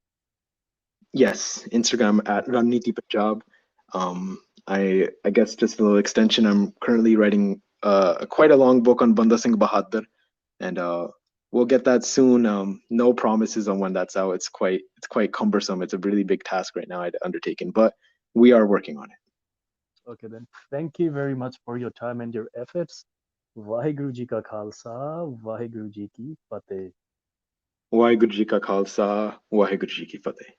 Yes, Instagram at Ranneeti Punjab. I guess just a little extension. I'm currently writing quite a long book on Banda Singh Bahadur, and we'll get that soon. No promises on when that's out. It's quite cumbersome. It's a really big task right now I'd undertaken, but we are working on it. Okay, then. Thank you very much for your time and your efforts. Vaheguru Ji ka Khalsa, Vaheguru Ji ki Fateh. Waheguru Ji Ka Khalsa, Waheguru Ji Ki Fateh.